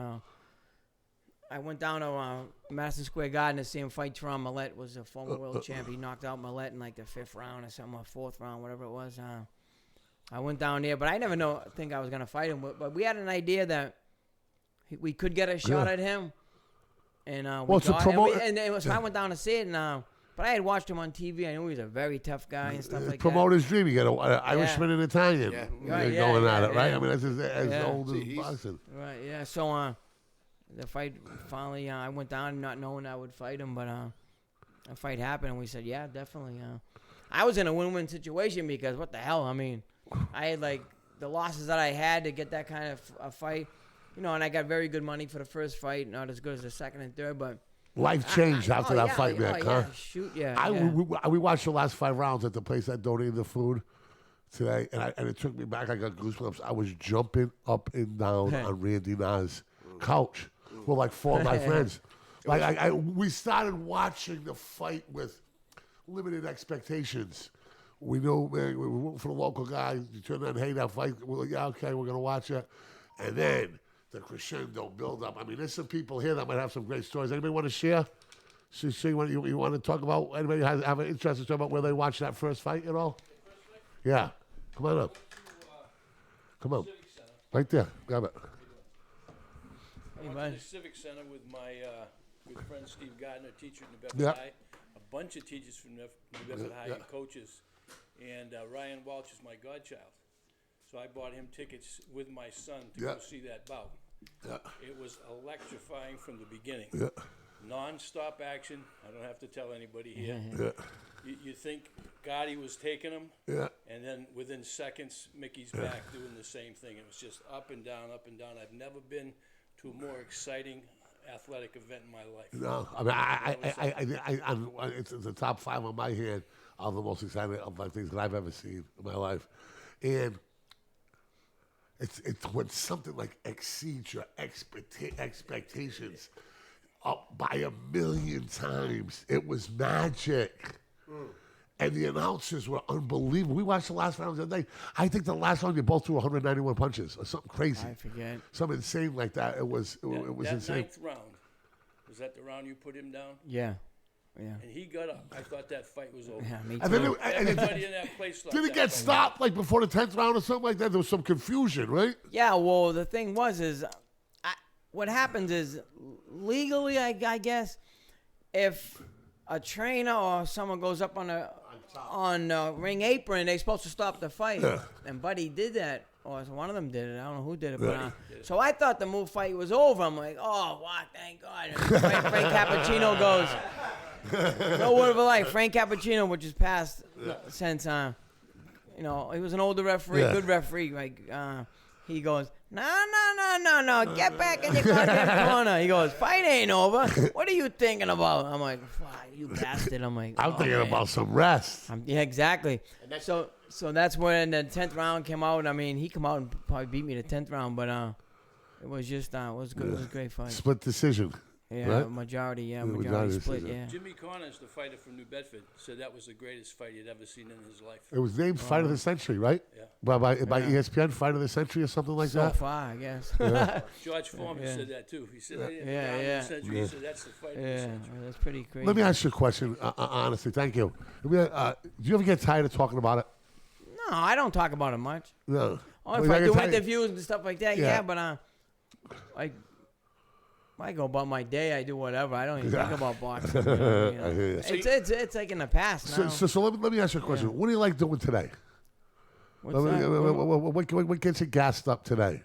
I went down to Madison Square Garden to see him fight Teron Millette. Was a former world champ. He knocked out Millette in the 5th round or something, or 4th round, whatever it was. I went down there, but I never think I was gonna fight him. But we had an idea that we could get a shot at him. And so I went down to see it. But I had watched him on TV. I knew he was a very tough guy and stuff like that. Promoter's dream. You get an Irishman and Italian going at it, right? I mean, that's as old as boxing. Right, yeah. So the fight finally, I went down not knowing I would fight him, but the fight happened, and we said, yeah, definitely. I was in a win-win situation because what the hell? I mean, I had the losses that I had to get that kind of a fight, and I got very good money for the first fight, not as good as the second and third, but life changed after that fight, man. Yeah, shoot, yeah. We watched the last 5 rounds at the place I donated the food today, and it took me back. I got goosebumps. I was jumping up and down on Randy Na's couch with 4 of my friends. We started watching the fight with limited expectations. We knew, man, we were rooting for the local guy. You turn on, hey, that fight. We're like, yeah, okay, we're gonna watch it, and then the crescendo build up. I mean, there's some people here that might have some great stories. Anybody want to share? So you want to talk about? Anybody have an interest to talk about where they watched that first fight at all? Yeah, come on up. Come on, right there. Grab it. I went to the Civic Center with my good friend Steve Gardner, teacher at New Bedford High. A bunch of teachers from New Bedford High and coaches. And Ryan Welch is my godchild. So I bought him tickets with my son to go see that bout. It was electrifying from the beginning. Non-stop action. I don't have to tell anybody here. You think Gotti was taking him, and then within seconds, Micky's back doing the same thing. It was just up and down, up and down. I've never been to a more exciting athletic event in my life. No, I mean, it's the top 5 on my hand of the most exciting things that I've ever seen in my life, and it's when something exceeds your expectations up by 1,000,000 times. It was magic. And the announcers were unbelievable. We watched the last round the other day. I think the last round you both threw 191 punches or something crazy. I forget. Something insane like that. It was That insane. ninth round, was that the round you put him down? Yeah. Yeah. And he got up. I thought that fight was over. Yeah, me And then too. Everybody in that place thought did it that get fight- stopped like before the 10th round or something like that? There was some confusion, right? Yeah, well, the thing is what happens is legally, I guess, if a trainer or someone goes up on a ring apron, they're supposed to stop the fight. Yeah. And Buddy did that, or one of them did it. I don't know who did it, but so I thought the fight was over. I'm like, oh, wow, thank God. And Frank Cappuccino goes, no word of a lie. Frank Cappuccino, which is passed since, he was an older referee, good referee. Like, he goes, no, get back in your goddamn corner. He goes, fight ain't over. What are you thinking about? I'm like, fuck, you bastard. I'm like, I'm thinking about some rest. yeah, exactly. So that's when the 10th round came out. I mean, he come out and probably beat me the 10th round, but it was just it was good. It was a great fight. Split decision. Yeah, right? majority majority split. decision. Yeah. Jimmy Connors, the fighter from New Bedford, said that was the greatest fight he'd ever seen in his life. It was named Fight of the Century, right? Yeah. By ESPN, Fight of the Century or something like So that. far, I guess. George Foreman said that too. He said, Yeah. The century. He said that's the fight of the Yeah, century. that's pretty crazy. Let me ask you a question, honestly. Thank you. Do you ever get tired of talking about it? No, I don't talk about it much. No. Oh, if I do interviews and stuff like that, Yeah. but I go about my day. I do whatever. I don't even think about boxing. You know? I hear you. It's like in the past now. So let me ask you a question. What do you like doing today? What's that? What gets you gassed up today?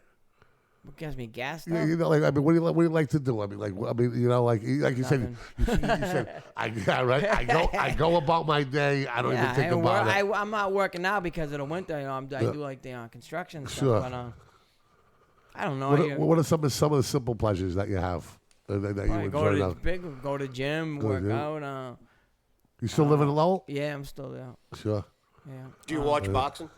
What gets me gassed Yeah, up? what do you like to do? Like you said, you said, I go about my day. I don't even think about it. I'm not working now because of the winter. I do like the construction Sure. stuff. But I don't know. What are some of the simple pleasures that you have that you enjoy now? Go to gym, work out. You still live in Lowell? Yeah, I'm still there. Sure. Yeah. Do you watch boxing?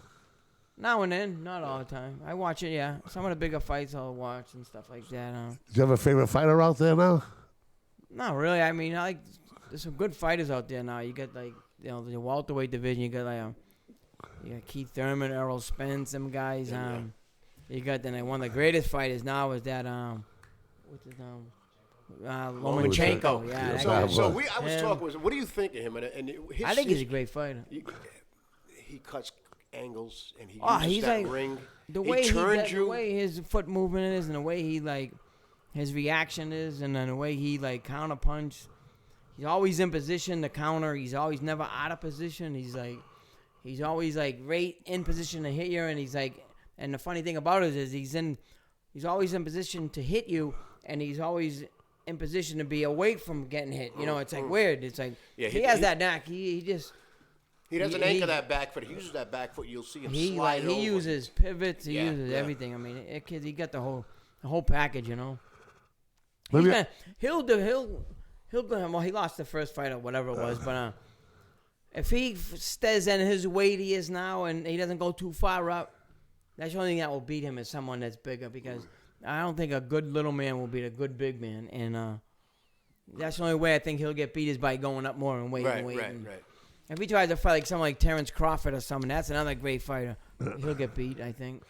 Now and then, not all the time. I watch it, yeah. Some of the bigger fights I'll watch and stuff like that. Do you have a favorite fighter out there now? Not really. I mean, there's some good fighters out there now. You got the welterweight division. You got Keith Thurman, Errol Spence, them guys. You got one of the greatest fighters now is that what's his name? Lomachenko. Yeah. that guy. So I was talking. What do you think of him? And I think he's a great fighter. He cuts angles and he Oh, uses he's that like ring. the way the way his foot movement is, and the way he his reaction is, and then the way he counter punch. He's always in position to counter. He's always never out of position. He's always right in position to hit you, and he's and the funny thing about it is he's always in position to hit you, and he's always in position to be away from getting hit. You know, it's weird. It's he has that knack. He doesn't anchor that back foot. He uses that back foot. You'll see him slide over. He uses pivots. He uses everything. I mean, he got the whole package. You know. He'll go. Well, he lost the first fight or whatever it was, but if he stays in his weight he is now and he doesn't go too far up, that's the only thing that will beat him is someone that's bigger, because I don't think a good little man will beat a good big man, and that's the only way I think he'll get beat is by going up more and weight and weight. Right. If he tries to fight like someone like Terrence Crawford or someone, that's another great fighter. He'll get beat, I think.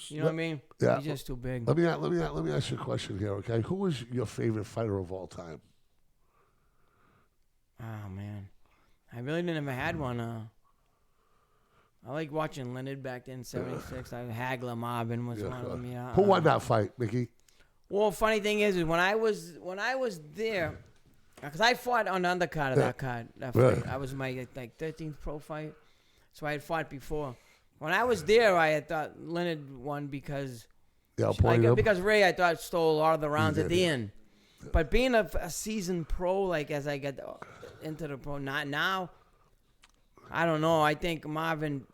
You know what I mean? Yeah. He's just too big. Let me ask you a question here, okay? Who was your favorite fighter of all time? Oh man, I really never had one. I like watching Leonard back then, '76. Hagler Marvin was one of them. Yeah. Who won that fight, Micky? Well, funny thing is when I was there, because I fought on the undercard of that card. That fight. I was my 13th pro fight, so I had fought before. When I was there, I had thought Leonard won because Ray I thought stole a lot of the rounds at the end. But being a seasoned pro, as I get into the pro, not now, I don't know. I think Marvin,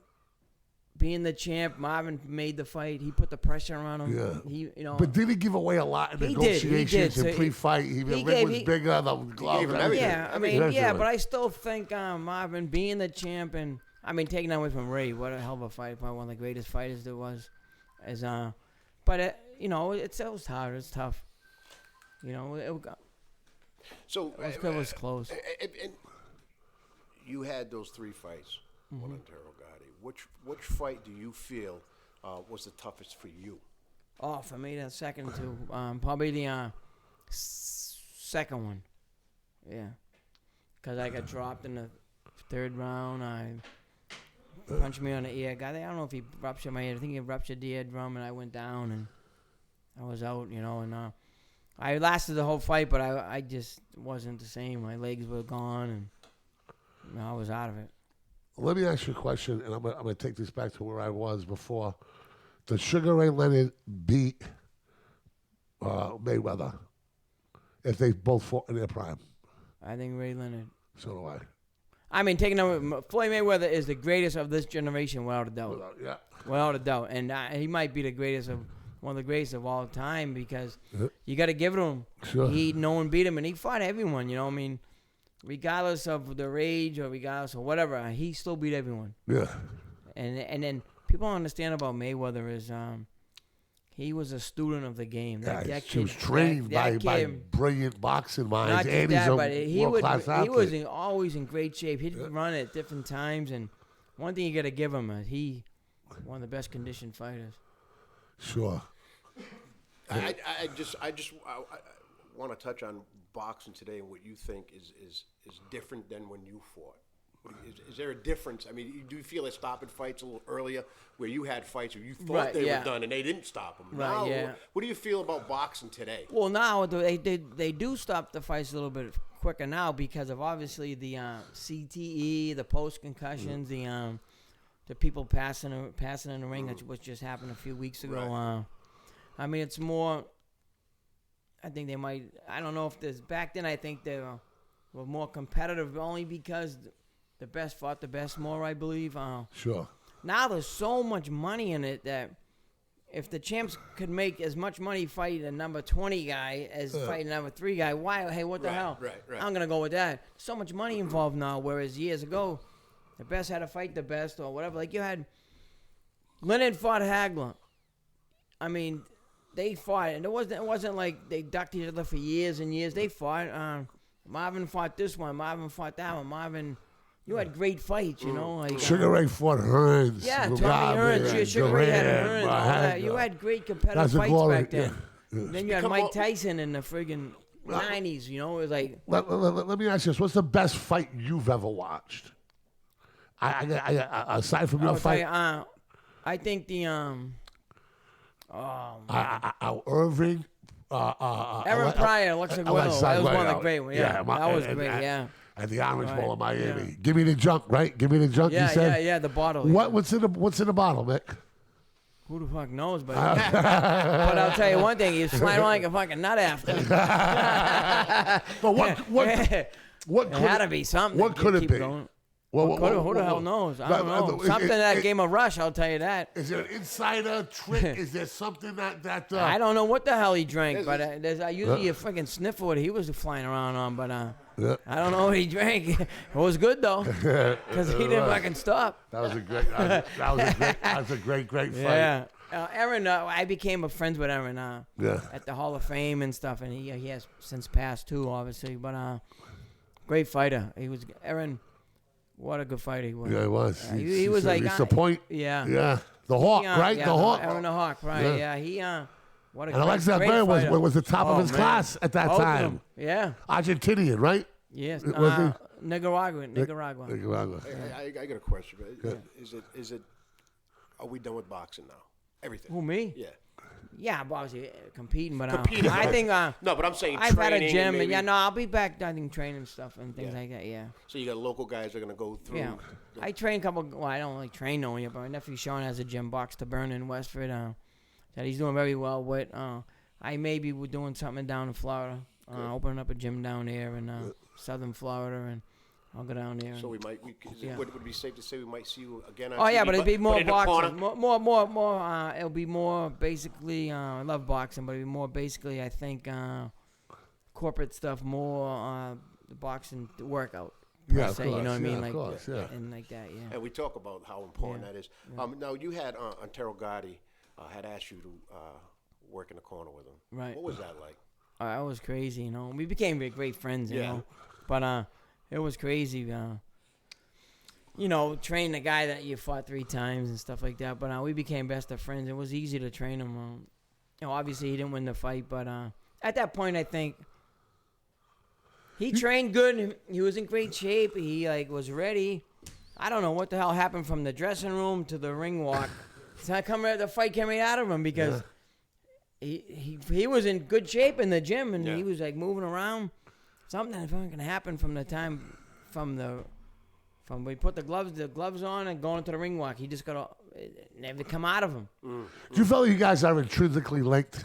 being the champ, Marvin made the fight. He put the pressure on him. Yeah. But did he give away a lot in negotiations and pre-fight? The ring was bigger, the glove. Yeah, I mean, but I still think Marvin, being the champ, and taking that away from Ray, what a hell of a fight! Probably one of the greatest fighters there was. But it was hard. It's tough. It was close. And you had those 3 fights, one on Terrell Gotti. Which fight do you feel was the toughest for you? Oh, for me, the second two. Probably the second one. Yeah. Because I got dropped in the 3rd round. I punched me on the ear. I don't know if he ruptured my ear. I think he ruptured the eardrum, and I went down, and I was out, and I lasted the whole fight, but I just wasn't the same. My legs were gone, and I was out of it. Let me ask you a question, and I'm gonna take this back to where I was before. Does Sugar Ray Leonard beat Mayweather if they both fought in their prime? I think Ray Leonard. So do I. I mean, taking over Floyd Mayweather is the greatest of this generation, without a doubt. Without a doubt, and he might be one of the greatest of all time because you got to give it to him. Sure. No one beat him, and he fought everyone. I mean, regardless of their age or regardless of whatever, he still beat everyone. Yeah. And then people don't understand about Mayweather is he was a student of the game. He was trained by brilliant boxing minds. Not just and that, he's but a world-class athlete. he was always in great shape. He'd run at different times, and one thing you got to give him is he one of the best conditioned fighters. Sure. I just want to touch on boxing today and what you think is different than when you fought. Is there a difference? I mean, do you feel they're stopping fights a little earlier, where you had fights where you thought they were done and they didn't stop them? Now, what do you feel about boxing today? Well, now they do stop the fights a little bit quicker now because of obviously the CTE, the post concussions, the people passing in the ring, which just happened a few weeks ago. Right. I mean, it's more. I think they might. I don't know if there's back then. I think they were more competitive only because the best fought the best more. I believe. Sure. Now there's so much money in it that if the champs could make as much money fighting a number 20 guy as fighting a number 3 guy, why? Hey, what the hell? Right. I'm gonna go with that. So much money involved now, whereas years ago, the best had to fight the best or whatever. Like you had Leonard fought Hagler. I mean, they fought, and it wasn't like they ducked each other for years and years. They fought. Marvin fought this one. Marvin fought that one. Marvin, you had great fights, Like, Sugar Ray fought Herren. Yeah, Tommy Herren. Sugar Ray had Herren. You had great competitive fights back then. Yeah. Then you had Mike Tyson in the friggin' 90s. It was like. Let me ask you this: what's the best fight you've ever watched? Aside from your fight, I think the Irving, Aaron Pryor, Alexa Guerrero. That was one of the great ones. Yeah, that was great. And the Orange Bowl of Miami. Yeah. Give me the junk, right? Give me the junk. Yeah, you said? yeah, the bottle. What's in the bottle, Mick? Who the fuck knows, but but I'll tell you one thing: he's flying like a fucking nut after. But what it had to be something. What could it be? Going. Who the hell knows? I don't know. Something that gave him a rush, I'll tell you that. Is there an insider trick? Is there something that I don't know what the hell he drank, but I usually a freaking sniff what he was flying around on, but I don't know what he drank. It was good though, because he didn't fucking stop. That was a great fight. Yeah. Aaron, I became friends with Aaron at the Hall of Fame and stuff, and he has since passed too, obviously, but great fighter. He was Aaron. What a good fighter he was. Yeah, he was. He was like the point. Yeah. Yeah. The Hawk, right? Yeah, the Hawk. Aaron the Hawk, right? Yeah. He what a and Alexa Guerrero was the top of his class at that time. Yeah. Argentinian, right? Yes. Was he? Nicaraguan. I got a question. Is it? Are we done with boxing now? Everything. Who, me? Yeah. Yeah, I'm obviously competing, but I think no, but I'm saying I've had a training gym, and I'll be back. I think training stuff and things like that. Yeah. So you got local guys that are gonna go through. Yeah. I train a couple. Well, I don't like train no yet, but my nephew Sean has a gym, Box to Burn in Westford. That he's doing very well with. I maybe we're doing something down in Florida. Opening up a gym down there in Southern Florida, and I'll go down there. So would it be safe to say we might see you again? On TV, but it'd be more boxing. More. It'll be more basically. I love boxing, but it'll be more basically. I think corporate stuff. More the boxing workout. Yeah, of course, you know what I mean, of course, and like that. Yeah. And we talk about how important that is. Yeah. Now you had Untitled Gotti had asked you to work in the corner with him. Right. What was that like? That was crazy. We became great friends. You know, but. It was crazy. train the guy that you fought 3 times and stuff like that. But we became best of friends. It was easy to train him. Obviously he didn't win the fight, but at that point I think he trained good. He was in great shape. He was ready. I don't know what the hell happened from the dressing room to the ring walk. The fight came right out of him because he was in good shape in the gym and he was moving around. Something that's going to happen from the time from we put the gloves on and going into the ring walk. He just got to never come out of him. Do you feel you guys are intrinsically linked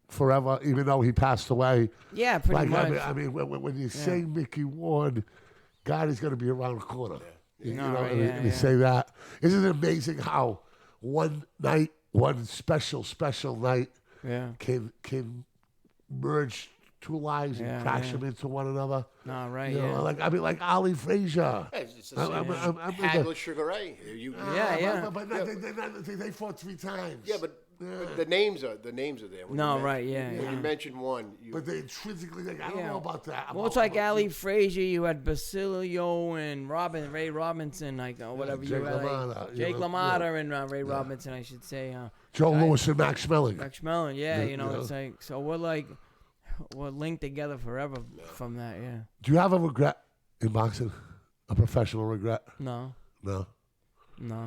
forever, even though he passed away? Yeah, pretty much. I mean, when you say Micky Ward, God is going to be around the corner. And you say that. Isn't it amazing how one night, one special night, can merge 2 lives and crash them into one another? No, right, like Ali Frazier. It's the same. Hagler, Sugar Ray. But they fought 3 times. Yeah, but the names are there. When you mention one, but they intrinsically, I don't know about that. Well, it's like Ali Frazier. You had Basilio and Ray Robinson, whatever Jake you had. LaMotta, Jake LaMotta and Ray Robinson, I should say. Joe Louis and Max Schmeling. It's so we're linked together forever from that. Yeah. Do you have a regret in boxing? A professional regret? No. No.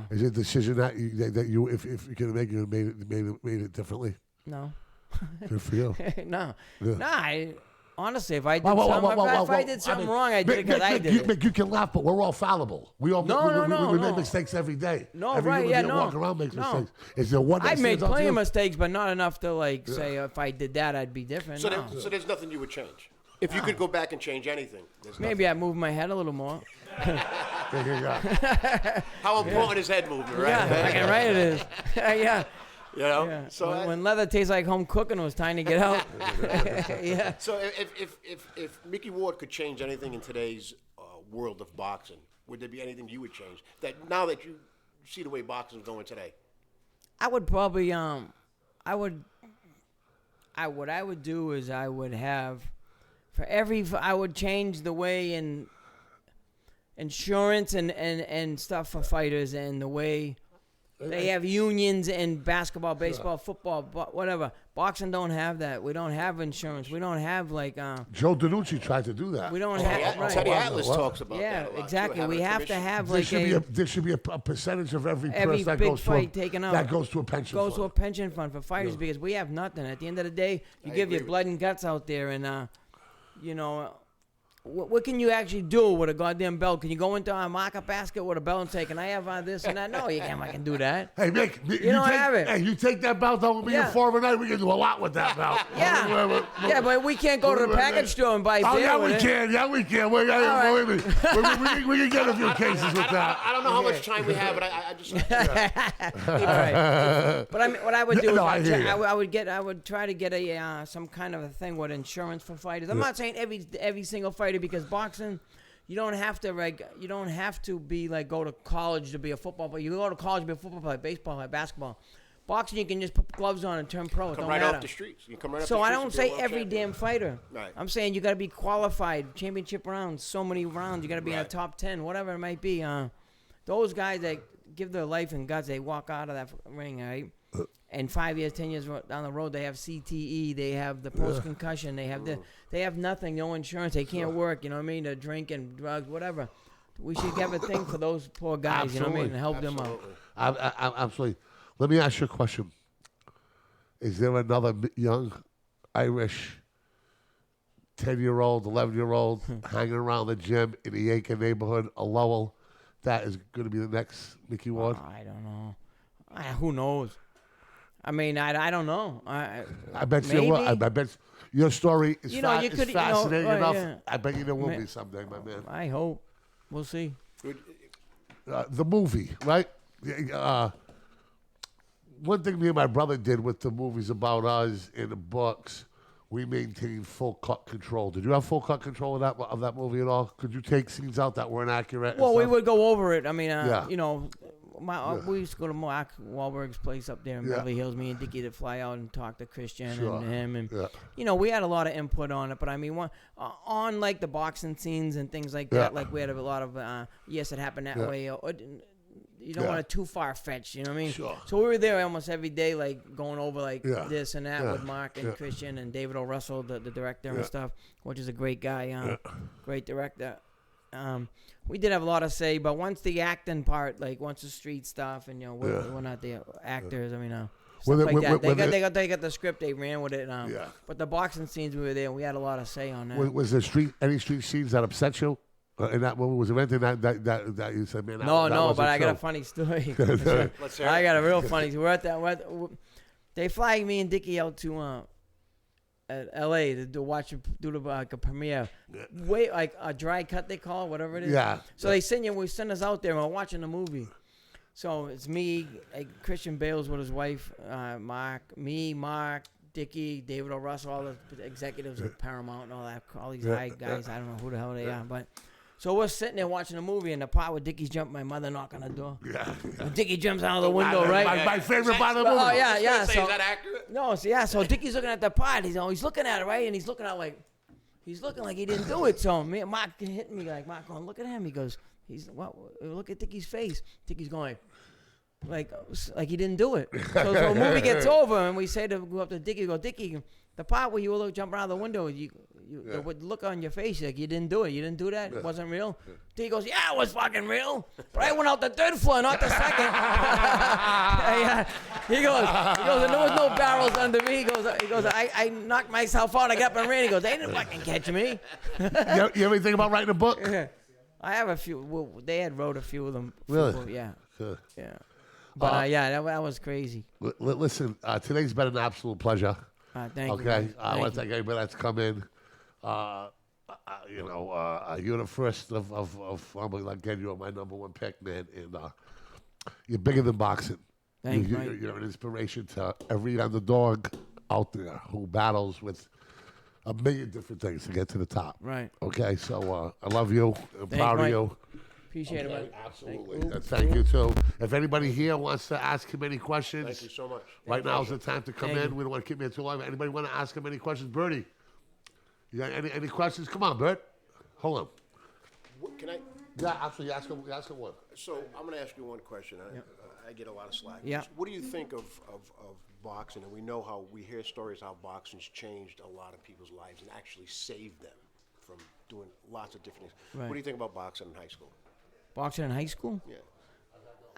Is it a decision that you if you could make it made it differently? No. Good for you. No. Yeah. No. Honestly, if I did something wrong, I did it because I did it. You can laugh, but we're all fallible. We all we make mistakes every day. No, every right? human being walking around makes mistakes. Is there one? I made plenty of mistakes, but not enough to say if I did that, I'd be different. So there's nothing you would change. If you could go back and change anything, maybe I move my head a little more. There you go. How important is head movement, right? Yeah, right it is. Yeah. Yeah. So when leather tastes like home cooking, it was time to get out. Yeah. So if Micky Ward could change anything in today's world of boxing, would there be anything you would change? That now that you see the way boxing is going today, I would probably what I would do is I would have I would change the way in insurance and stuff for fighters and the way they have unions in basketball, baseball, football, whatever. Boxing don't have that. We don't have insurance. We don't have Joe DiNucci tried to do that. We don't have right. Teddy Atlas talks about that. Yeah, exactly. We have to have there should be a percentage of every purse that big goes fight taken out that goes to a pension fund. Goes to a pension fund for fighters because we have nothing. At the end of the day, you give your blood and guts out there, and what can you actually do with a goddamn belt? Can you go into a market basket with a belt and say, "Can I have this and that?" No, you can't. I can do that. Hey, Mick, you don't have it. Hey, you take that belt home with me at 4 of a night. We can do a lot with that belt. Yeah, but we can't go to the package store and buy beer. Oh, yeah, we with can. it. Yeah, we can. We can get a few cases with that. I don't know how much time we have, but I just. Right. But what I would do is I would try to get some kind of a thing with insurance for fighters. I'm not saying every single fighter because boxing. You don't have to be go to college to be a football player. You go to college to be a football player, baseball player, basketball. Boxing, you can just put gloves on and turn pro. It don't matter. Off the streets. You come right off so the streets. I don't say every damn fighter. Right. I'm saying you got to be qualified, championship rounds, so many rounds. You got to be in the top 10, whatever it might be. Those guys that give their life and guts, they walk out of that ring, right? And 5 years, 10 years down the road, they have CTE, they have the post-concussion, they have nothing, no insurance, they can't work, you know what I mean? They're drinking, drugs, whatever. We should have a thing for those poor guys, Absolutely. you know what I mean, and help them out. Absolutely. Let me ask you a question. Is there another young Irish 10-year-old, 11-year-old hanging around the gym in the Aiken neighborhood, a Lowell, that is going to be the next Micky Ward? I don't know. Who knows? I mean, I don't know. I bet you will. I bet your story is fascinating enough. Yeah. I bet you there will be someday, my man. I hope. We'll see. The movie, right? One thing me and my brother did with the movies about us in the books, we maintained full cut control. Did you have full cut control of that movie at all? Could you take scenes out that weren't accurate? Well, we would go over it. I mean, we used to go to Mark Wahlberg's place up there in Beverly Hills. Me and Dickie to fly out and talk to Christian and him, and we had a lot of input on it. But I mean, on like the boxing scenes and things like that, like we had a lot of yes, it happened that way. Or, you don't want it too far fetched, you know what I mean? Sure. So we were there almost every day, like going over like this and that with Mark and Christian and David O. Russell, the director and stuff, which is a great guy, great director. We did have a lot of say, but once the acting part, like once the street stuff, and we're not the actors. I mean, stuff like that. They got the script, they ran with it. But the boxing scenes we were there, we had a lot of say on that. Was there any street scenes that upset you? And that was there anything that you said, man? No, but I got a funny story. Let's hear it. I got a real funny. We're at that. They fly me and Dickie out to L.A. to watch do like a premiere. Wait, like a dry cut they call it, whatever it is. Yeah. So they send us out there and we're watching the movie. So it's me, Christian Bale's with his wife, Mark, Dickie, David O. Russell, all the executives of Paramount and all that, all these high guys. I don't know who the hell they are, but. So we're sitting there watching the movie, and the part where Dickie's jumping, my mother knock on the door. And Dickie jumps out of the window, right? My favorite part of the movie. Oh, yeah. So, is that accurate? No, so Dickie's looking at the part. He's looking at it, right? And he's looking like he didn't do it. So Mark hit me like, Mark going, look at him. He goes, look at Dickie's face. Dickie's going, like he didn't do it. So the movie gets over, and we say go up to Dickie, Dickie, the part where you were jumping out of the window, the look on your face, like you didn't do it. You didn't do that? It wasn't real? He goes, yeah, it was fucking real. But I went out the third floor, not the second. He goes, and there was no barrels under me. He goes, I knocked myself out. I got up and ran. He goes, they didn't fucking catch me. You ever think about writing a book? I have a few. Well, they had wrote a few of them. Really? Yeah. Good. Yeah. But that was crazy. Listen, today's been an absolute pleasure. Thank you. Okay, I want to thank everybody that's come in. You're the first of again, you're my number one pick, man, and you're bigger than boxing. Thanks, you're an inspiration to every underdog out there who battles with a million different things to get to the top. Right. Okay, so I love you. I'm proud of you. Appreciate it, man. Absolutely. Thank you, too. If anybody here wants to ask him any questions. Thank you so much. Right now is the time to come Thank in. you. We don't want to keep him here too long. Anybody want to ask him any questions? Bertie, you got any questions? Come on, Bert. Hold on. Can I? Yeah, absolutely. Ask him one. So I'm going to ask you one question. I get a lot of slack. Yeah. What do you think of boxing? And we know how we hear stories how boxing's changed a lot of people's lives and actually saved them from doing lots of different things. Right. What do you think about boxing in high school? Boxing in high school? Yeah.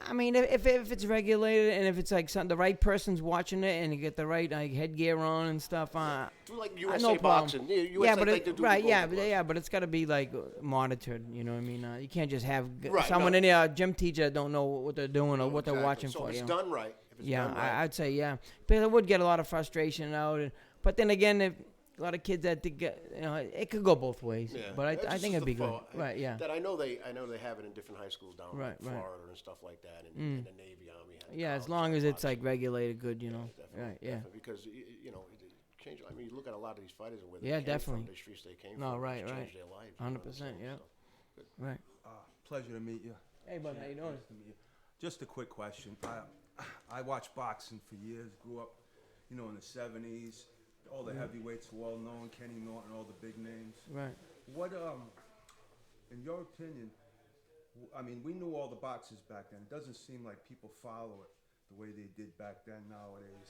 I mean, if it's regulated and if it's like the right person's watching it and you get the right headgear on and stuff, Like USA no problem. boxing. USA, but it's got to be like monitored. You know what I mean? You can't just have Right, someone no. in there, a gym teacher, that don't know what they're doing or what they're Exactly. watching so for. If you it's know? done right. If it's Yeah, done right. I'd say yeah. But it would get a lot of frustration out. But then again, if a lot of kids that get, it could go both ways. Yeah. But That's I think just it'd be the good. thought. Right? Yeah. That I know they have it in different high schools down Right, in right. Florida and stuff like that, and in the Navy, Army. Yeah, as college, long as it's boxing. like regulated good, Definitely, Right? Yeah. definitely, because it change. I mean, you look at a lot of these fighters and where they Yeah, came definitely. from, the streets they came No, from, right, it's right. changed their lives. 100%. Yeah. Right. Pleasure to meet you. Hey, bud, how you doing? Nice to meet you. Just a quick question. I watched boxing for years. Grew up, in the 70s. All the heavyweights were well known. Kenny Norton, all the big names. Right. What, in your opinion? I mean, we knew all the boxers back then. It doesn't seem like people follow it the way they did back then. Nowadays,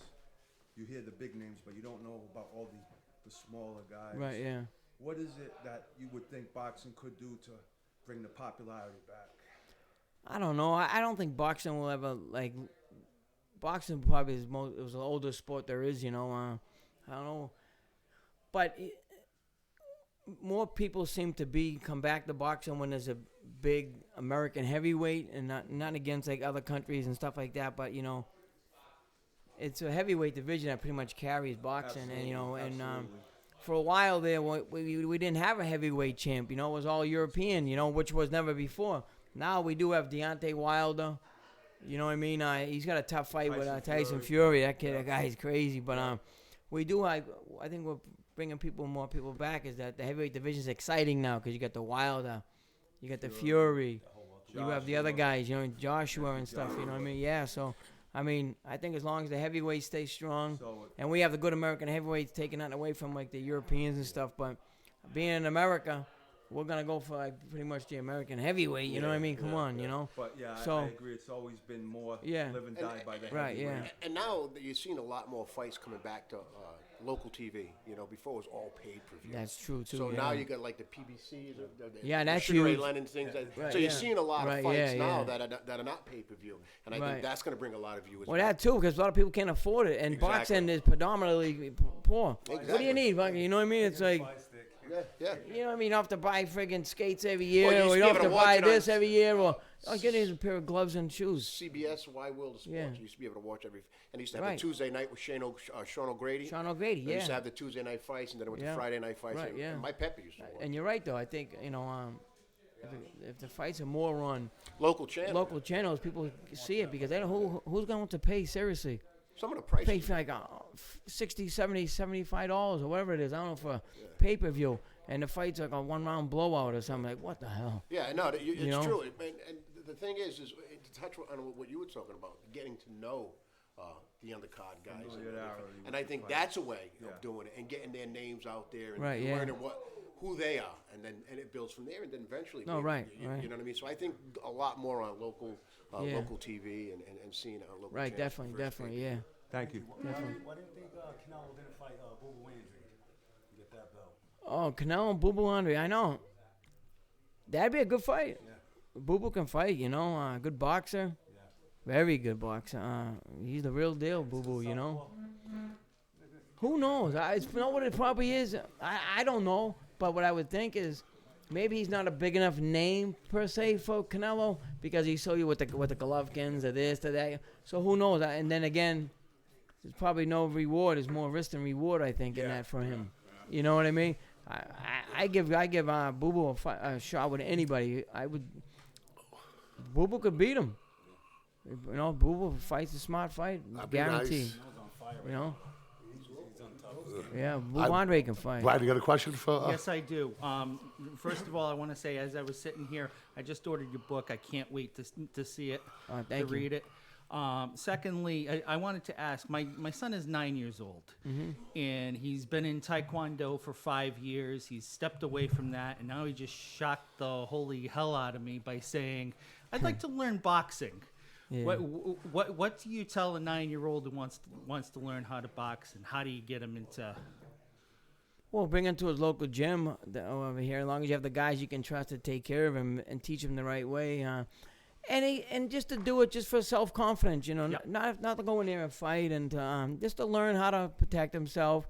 you hear the big names, but you don't know about all the smaller guys. Right. Yeah. What is it that you would think boxing could do to bring the popularity back? I don't know. I don't think boxing will ever boxing probably is it was the oldest sport there is. I don't know, but more people seem to come back to boxing when there's a big American heavyweight, and not against other countries and stuff like that. But it's a heavyweight division that pretty much carries boxing, and for a while there, we didn't have a heavyweight champ. It was all European. Which was never before. Now we do have Deontay Wilder. You know what I mean? He's got a tough fight with Tyson Fury. That guy's crazy. But we do. I think we're bringing more people back. Is that the heavyweight division is exciting now because you got the Wilder, you got the Fury, You have the other guys, you know, Joshua and stuff. You know what I mean? Yeah. So, I mean, I think as long as the heavyweights stay strong, and we have the good American heavyweights, taking that away from like the Europeans and stuff. But being in America, we're gonna go for like pretty much the American heavyweight. You know what I mean? Come on, you know. But yeah, So, I agree. It's always been more live and die by the right, heavyweight. yeah. And now you're seeing a lot more fights coming back to local TV. You know, before it was all pay-per-view. That's true too. So yeah. now you got like the PBCs, Yeah, that's Sugar Ray huge. Leonard things. Right, So you're seeing a lot of fights now yeah. that are not pay-per-view, and I Right. think that's going to bring a lot of viewers. Well, back. that too, because a lot of people can't afford it, and Exactly. boxing is predominantly poor. What do Exactly. you need, fucking? You know what I mean? It's like, Yeah. you know what I mean? You don't have to buy friggin' skates every year, Well, you or used you to don't be have able to to watch buy it on this every year, or get a pair of gloves and shoes. CBS, Why World of Sports. Yeah. You used to be able to watch every, and he used to have Right. the Tuesday night with Sean O'Grady. Sean O'Grady, They used to yeah. have the Tuesday night fights, and then it went Yeah. to Friday night fights. Right, and yeah. My Pepper used to watch. And you're right, though. I think, you know, if the fights are more on Local channel. local channels, people see it because they don't, who's going to pay, seriously? Some of the prices. Pay for like $60, $70, $75 or whatever it is. I don't know, for pay-per-view. And the fight's like a one-round blowout or something. Like, what the hell? Yeah, no, it's know? true. And the thing is to touch on what you were talking about, getting to know the undercard guys. And I think that's a way of doing it and getting their names out there and Right, yeah. learning who they are, and it builds from there, and then eventually. No, maybe right, you right. know what I mean? So I think a lot more on local Yeah. local TV and seeing it on local. Right, channels definitely, first, yeah. Thank you. Why didn't think Canelo didn't fight Boo Boo Andrew to get that belt? Oh, Canelo and Boo Boo Andre, I know. That'd be a good fight. Yeah. Boo Boo can fight, you know. Good boxer. Yeah. Very good boxer. He's the real deal, Boo Boo, you know. Who knows? You know what it probably is? I don't know. But what I would think is maybe he's not a big enough name, per se, for Canelo because he saw you with the Golovkins or this or that. So who knows? And then again, there's probably no reward. There's more risk than reward, I think, in that for him. You know what I mean? I give Boo Boo a shot with anybody. Boo Boo could beat him. You know, Boo Boo fights a smart fight, That'd be guaranteed. nice. Canel's on fire. You know, He's on top. yeah, Boo Boo Andre can fight. Brad, you got a question for? Yes, I do. First of all, I want to say, as I was sitting here, I just ordered your book. I can't wait to see it, to thank you. read it. Secondly, I wanted to ask, my son is 9 years old, and he's been in Taekwondo for 5 years. He's stepped away from that, and now he just shocked the holy hell out of me by saying, I'd like to learn boxing. Yeah. What do you tell a 9-year-old who wants to learn how to box, and how do you get him into... Well, bring him to his local gym over here. As long as you have the guys you can trust to take care of him and teach him the right way, and just to do it just for self-confidence, you know, not to go in there and fight, and just to learn how to protect himself.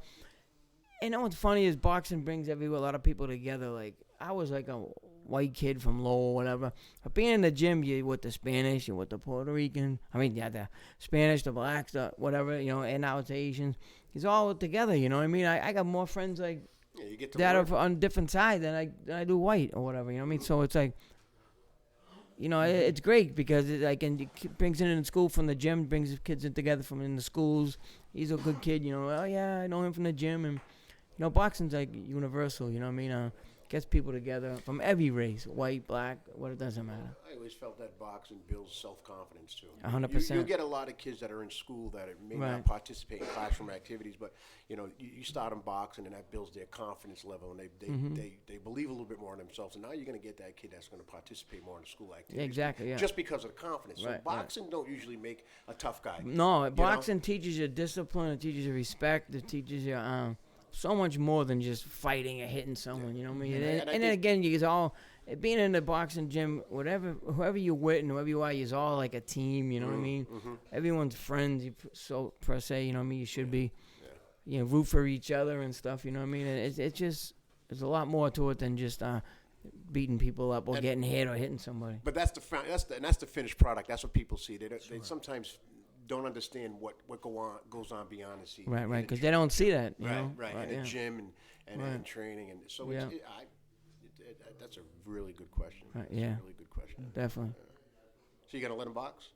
And you know what's funny is boxing brings a lot of people together. Like I was like a white kid from Lowell or whatever, but being in the gym, you with the Spanish, you with the Puerto Rican. I mean, yeah, the Spanish, the blacks, the whatever, you know, and now it's Asians. He's all together, you know what I mean? I got more friends like you get to that learn. are on different sides than I do white or whatever, you know what I mean? So it's like, you know, it's great because it brings it in school from the gym, brings the kids in together from in the schools. He's a good kid, you know. Oh yeah, I know him from the gym, and you know, boxing's like universal. You know what I mean? Gets people together from every race, white, black, it doesn't matter. I always felt that boxing builds self-confidence too. 100%. You get a lot of kids that are in school that may not Right. participate in classroom activities, but you know, you start them boxing, and that builds their confidence level, and they believe a little bit more in themselves. And now you're going to get that kid that's going to participate more in the school activities. Yeah, exactly. Yeah. Just because of the confidence. Right, So boxing don't usually make a tough guy. No, know? boxing teaches you discipline. It teaches you respect. It teaches you so much more than just fighting or hitting someone. You know what I mean? And then again, you guys all being in the boxing gym, whoever you're with and whoever you are, you're all like a team. You know what I mean? Everyone's friends. So per se, you know what I mean? You should be, you know, root for each other and stuff. You know what I mean? It's just there's a lot more to it than just beating people up or getting hit or hitting somebody. But that's the finished product. That's what people see. They sometimes don't understand what goes on beyond the scene. Right, because they don't see that. You Right, know? right. In the gym and training, and so that's a really good question. Right, yeah. It's a really good question. Definitely. So you gonna let him box?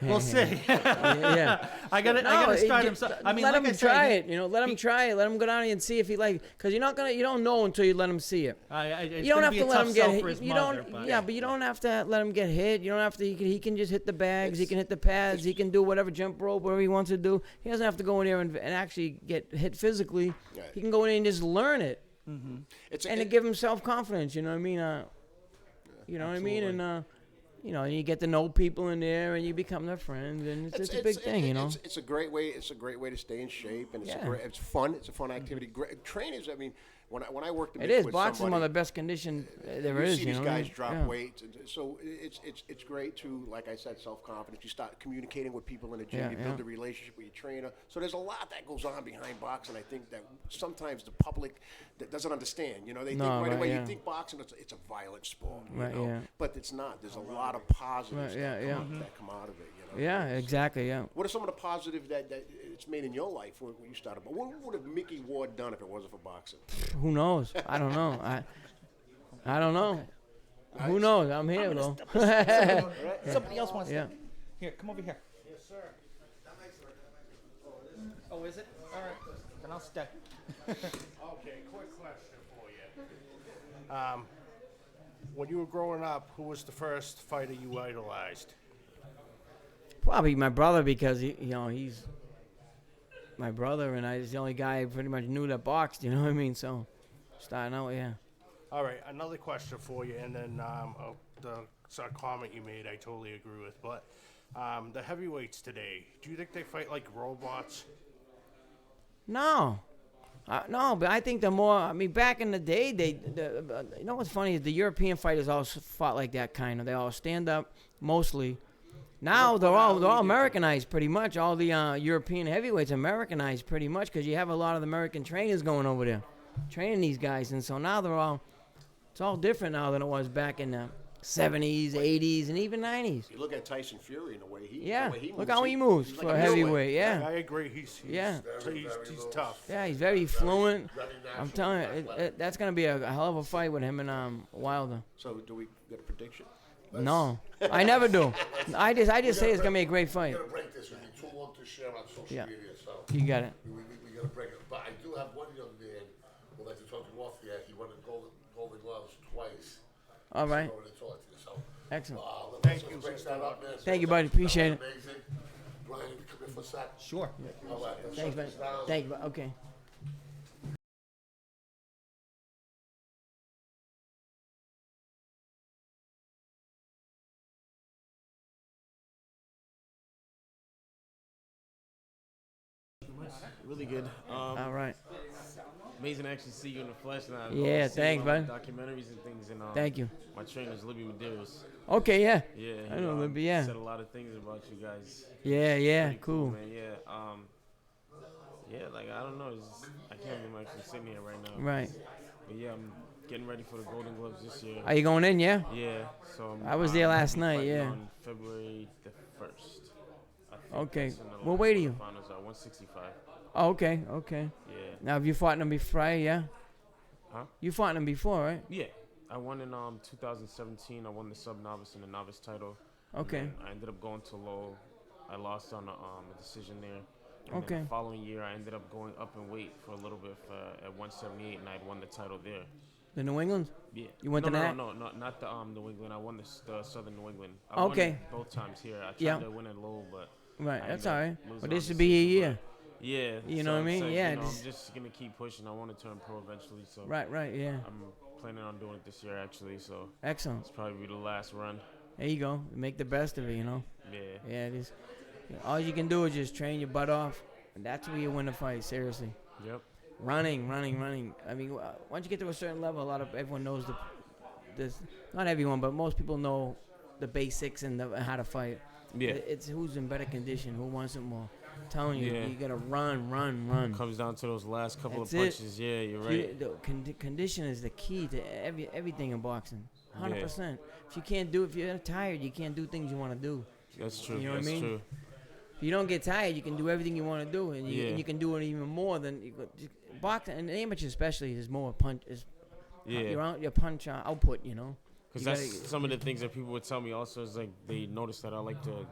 We'll see. Yeah. I gotta start him. I mean, let like him I said, try it. You know, let him try it. Let him go down and see if he like. Because you don't know until you let him see it. It's you don't gonna have be to a let tough him get sell hit. for his You mother, don't. but- Yeah, but you don't have to let him get hit. You don't have to. He can just hit the bags. He can hit the pads. He can do whatever, jump rope, whatever he wants to do. He doesn't have to go in there and actually get hit physically. Right. He can go in there and just learn it, It's and to give him self confidence. You know what I mean? You know what I mean? And you know, and you get to know people in there, and you become their friends, and it's a big thing, you know. It's a great way. It's a great way to stay in shape, and it's Yeah. it's fun. It's a fun activity. Great trainers. I mean, when I worked, It is with boxing, one somebody, of the best condition there you is. see You these know? guys drop Yeah. weight, and so it's great to, like I said, self confidence. You start communicating with people in the gym. Yeah, You build yeah. a relationship with your trainer. So there's a lot that goes on behind boxing. I think that sometimes the public that doesn't understand. You know, they No, think right right, away. yeah. You think boxing it's a violent sport. Right, You know? yeah. But it's not. There's a lot of positives Right, yeah, that, yeah. that come out of it. You know? Yeah, exactly. Yeah. What are some of the positives that it's made in your life when you started? But what would have Micky Ward done if it wasn't for boxing? Who knows? I don't know. I don't know. Who knows? I'm here though. Somebody else wants Yeah. to. Here, come over here. Yes, sir. Oh, is it? All right. Then I'll stay. Okay, quick question for you. When you were growing up, who was the first fighter you idolized? Probably my brother because he's my brother, and he's the only guy I pretty much knew that boxed. You know what I mean? So starting out, yeah. All right, another question for you, and then the comment you made, I totally agree with. But the heavyweights today, do you think they fight like robots? No. No, but I think the more, I mean, back in the day, you know what's funny is the European fighters all fought like that kind of. They all stand up, mostly. Now they're all Americanized pretty much. All the European heavyweights Americanized pretty much because you have a lot of the American trainers going over there, training these guys, and so now it's all different now than it was back in the 70s, 80s, and even 90s. You look at Tyson Fury and the way he Yeah, the way he look moves, how he moves he's for like a middleweight. heavyweight. Yeah. I agree. He's tough. Yeah, he's very fluent. I'm telling you, that's going to be a hell of a fight with him and Wilder. So do we get a prediction? No, I never do. I just say it's going to be a great fight. We're gonna break this. It'd be too long to share on social Yeah. media, so You got it. we gotta break it. But I do have one young man who'd like to talk to you off the air. He won the Golden Gloves twice. All right. So I wanna talk to you. So, Excellent. let's break that up, man. Thank you, buddy. Appreciate it. Amazing. Brian, you come in for a sec. Sure. All right, let's Thanks, shut man. this down. Thank you. Okay. Really good. All right. Amazing to actually see you in the flesh now. Yeah, thanks, man. bud. Documentaries and things. And Thank you. My trainer's Libby Medeiros. Okay, yeah. Yeah, I know Libby, yeah. Said a lot of things about you guys. Yeah, yeah, Pretty cool. man. Yeah. Yeah, like I don't know. I can't believe I'm actually sitting here right now. Right. But yeah, I'm getting ready for the Golden Gloves this year. Are you going in? Yeah. Yeah. So I was there last night, fighting yeah. On February the 1st. I think Okay. that's when the What last weight are you? Finals are 165. Oh, okay, okay. Yeah. Now, have you fought him before? Yeah. Huh? You fought him before, right? Yeah, I won in 2017. I won the sub novice and the novice title. Okay. And I ended up going to Lowell. I lost on a decision there. And Okay. Then the following year, I ended up going up in weight for a little bit at 178, and I won the title there. The New England? Yeah. You went no, to no, that? No, not the New England. I won the Southern New England. I Okay. won both times here. I tried Yeah. to win at Lowell, but Right, I that's ended up all right. losing But on this would be a decision, year. but yeah. You know what I mean? So, Yeah, You know, I'm just- just gonna keep pushing. I want to turn pro eventually. So. Right, yeah. I'm planning on doing it this year actually. So. Excellent. It's probably be the last run. There you go. Make the best of it, you know? Yeah. Yeah, it is. All you can do is just train your butt off, and that's where you win the fight, seriously. Yep. Running. I mean, once you get to a certain level, everyone knows not everyone, but most people know the basics and how to fight. Yeah. It's who's in better condition, who wants it more. I'm telling you, Yeah. you gotta run. Comes down to those last couple That's of punches. Yeah, you're right. Condition is the key to everything in boxing. 100%. If you're tired, you can't do things you want to do. That's true. You know That's what I mean? true. If you don't get tired, you can do everything you want to do, and Yeah. you can do it even more than boxing. And amateur especially is more punch. Yeah. Your punch output, you know, Because that's some of the things that people would tell me also is like they notice that I like to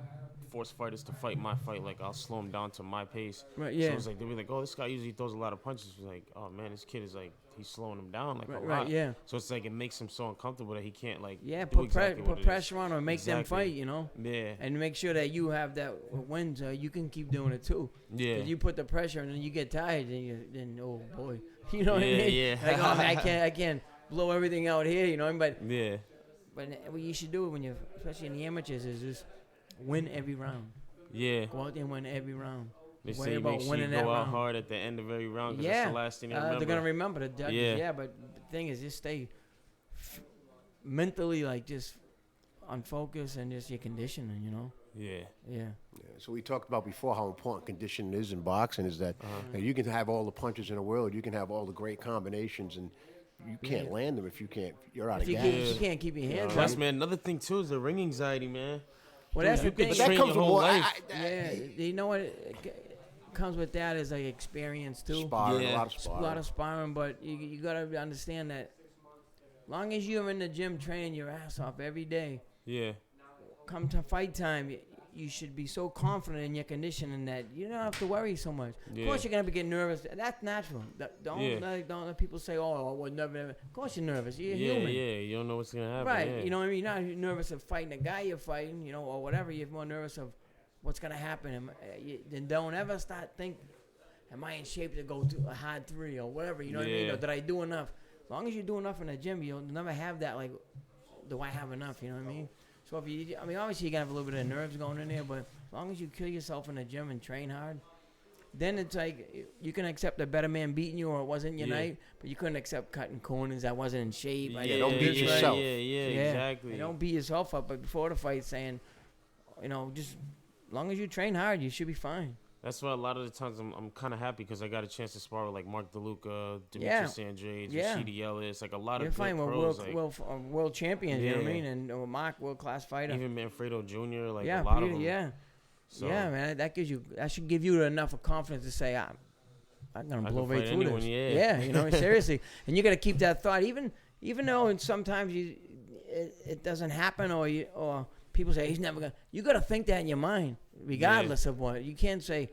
force fighters to fight my fight. Like I'll slow them down to my pace. Right, yeah. So it's like they'll be like, oh, this guy usually throws a lot of punches. It's like, oh man, this kid is like he's slowing him down like a lot. Right, yeah. So it's like it makes him so uncomfortable that he can't like put, exactly put pressure on them and make them fight, you know. Yeah. And make sure that you have that wins. You can keep doing it too. Yeah. If you put the pressure and then you get tired, then oh boy, you know what I mean? Yeah. Like, oh, I can't blow everything out here, you know. But yeah. But what you should do when you're, especially in the amateurs, is just win every round. Yeah. Go out there and win every round. They say make sure you go out hard at the end of every round because that's the last thing they remember. They're going to remember the judges. Yeah, but the thing is just stay mentally, like, just on focus and just your conditioning, you know? Yeah. So we talked about before how important conditioning is in boxing, is that you can have all the punches in the world, you can have all the great combinations, and you can't land them if you're out of gas. You can't keep your hands Plus, man, another thing, too, is the ring anxiety, man. Well, that's the thing. But that comes with more. You know what? It comes with that is like experience too. Sparring, a lot of sparring. But you gotta understand that, long as you're in the gym training your ass off every day. Yeah. Come to fight time, you should be so confident in your conditioning that you don't have to worry so much. Yeah. Of course, you're gonna be getting nervous. That's natural. Don't let people say, "Oh, I would never." Of course, you're nervous. You're human. Yeah, you don't know what's gonna happen. Right. Yeah. You know what I mean? You're not nervous of fighting the guy you're fighting, you know, or whatever. You're more nervous of what's gonna happen. Then don't ever start think, "Am I in shape to go to a hard 3 or whatever?" You know what I mean? Or did I do enough? As long as you do enough in the gym, you'll never have that like, "Do I have enough?" You know what I mean? So obviously you gotta have a little bit of nerves going in there, but as long as you kill yourself in the gym and train hard, then it's like you can accept a better man beating you, or it wasn't your night, but you couldn't accept cutting corners that wasn't in shape. Don't beat yourself. Yeah, exactly. And don't beat yourself up. But before the fight, saying, just as long as you train hard, you should be fine. That's why a lot of the times I'm kind of happy because I got a chance to spar with like Mark DeLuca, Demetrius Andrade, Rashidi Ellis, like a lot of good pros. World champions, you know what I mean? And Mark, world-class fighter. Even Manfredo Jr., like a lot of them. Yeah. So, yeah, man, that should give you enough of confidence to say, I'm gonna blow right through this. Yeah, seriously. And you gotta keep that thought, even though sometimes it doesn't happen, or people say he's never gonna. You gotta think that in your mind, regardless of what. You can't say,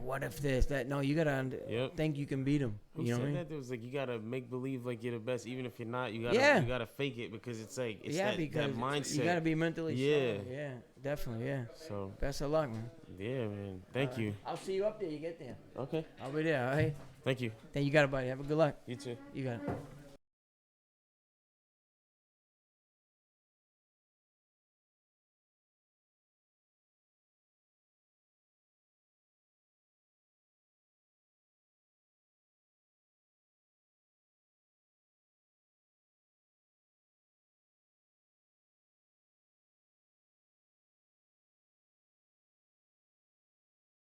what if this, that. No, you gotta think you can beat him. Who you know said what I mean? that? There was like you gotta make believe like you're the best, even if you're not. You gotta fake it because it's like that mindset. You gotta be mentally strong. Yeah, definitely. Yeah. So best of luck, man. Yeah, man. Thank you. I'll see you up there. You get there. Okay. I'll be there. All right. Thank you. Then you got it, buddy. Have a good luck. You too. You got it.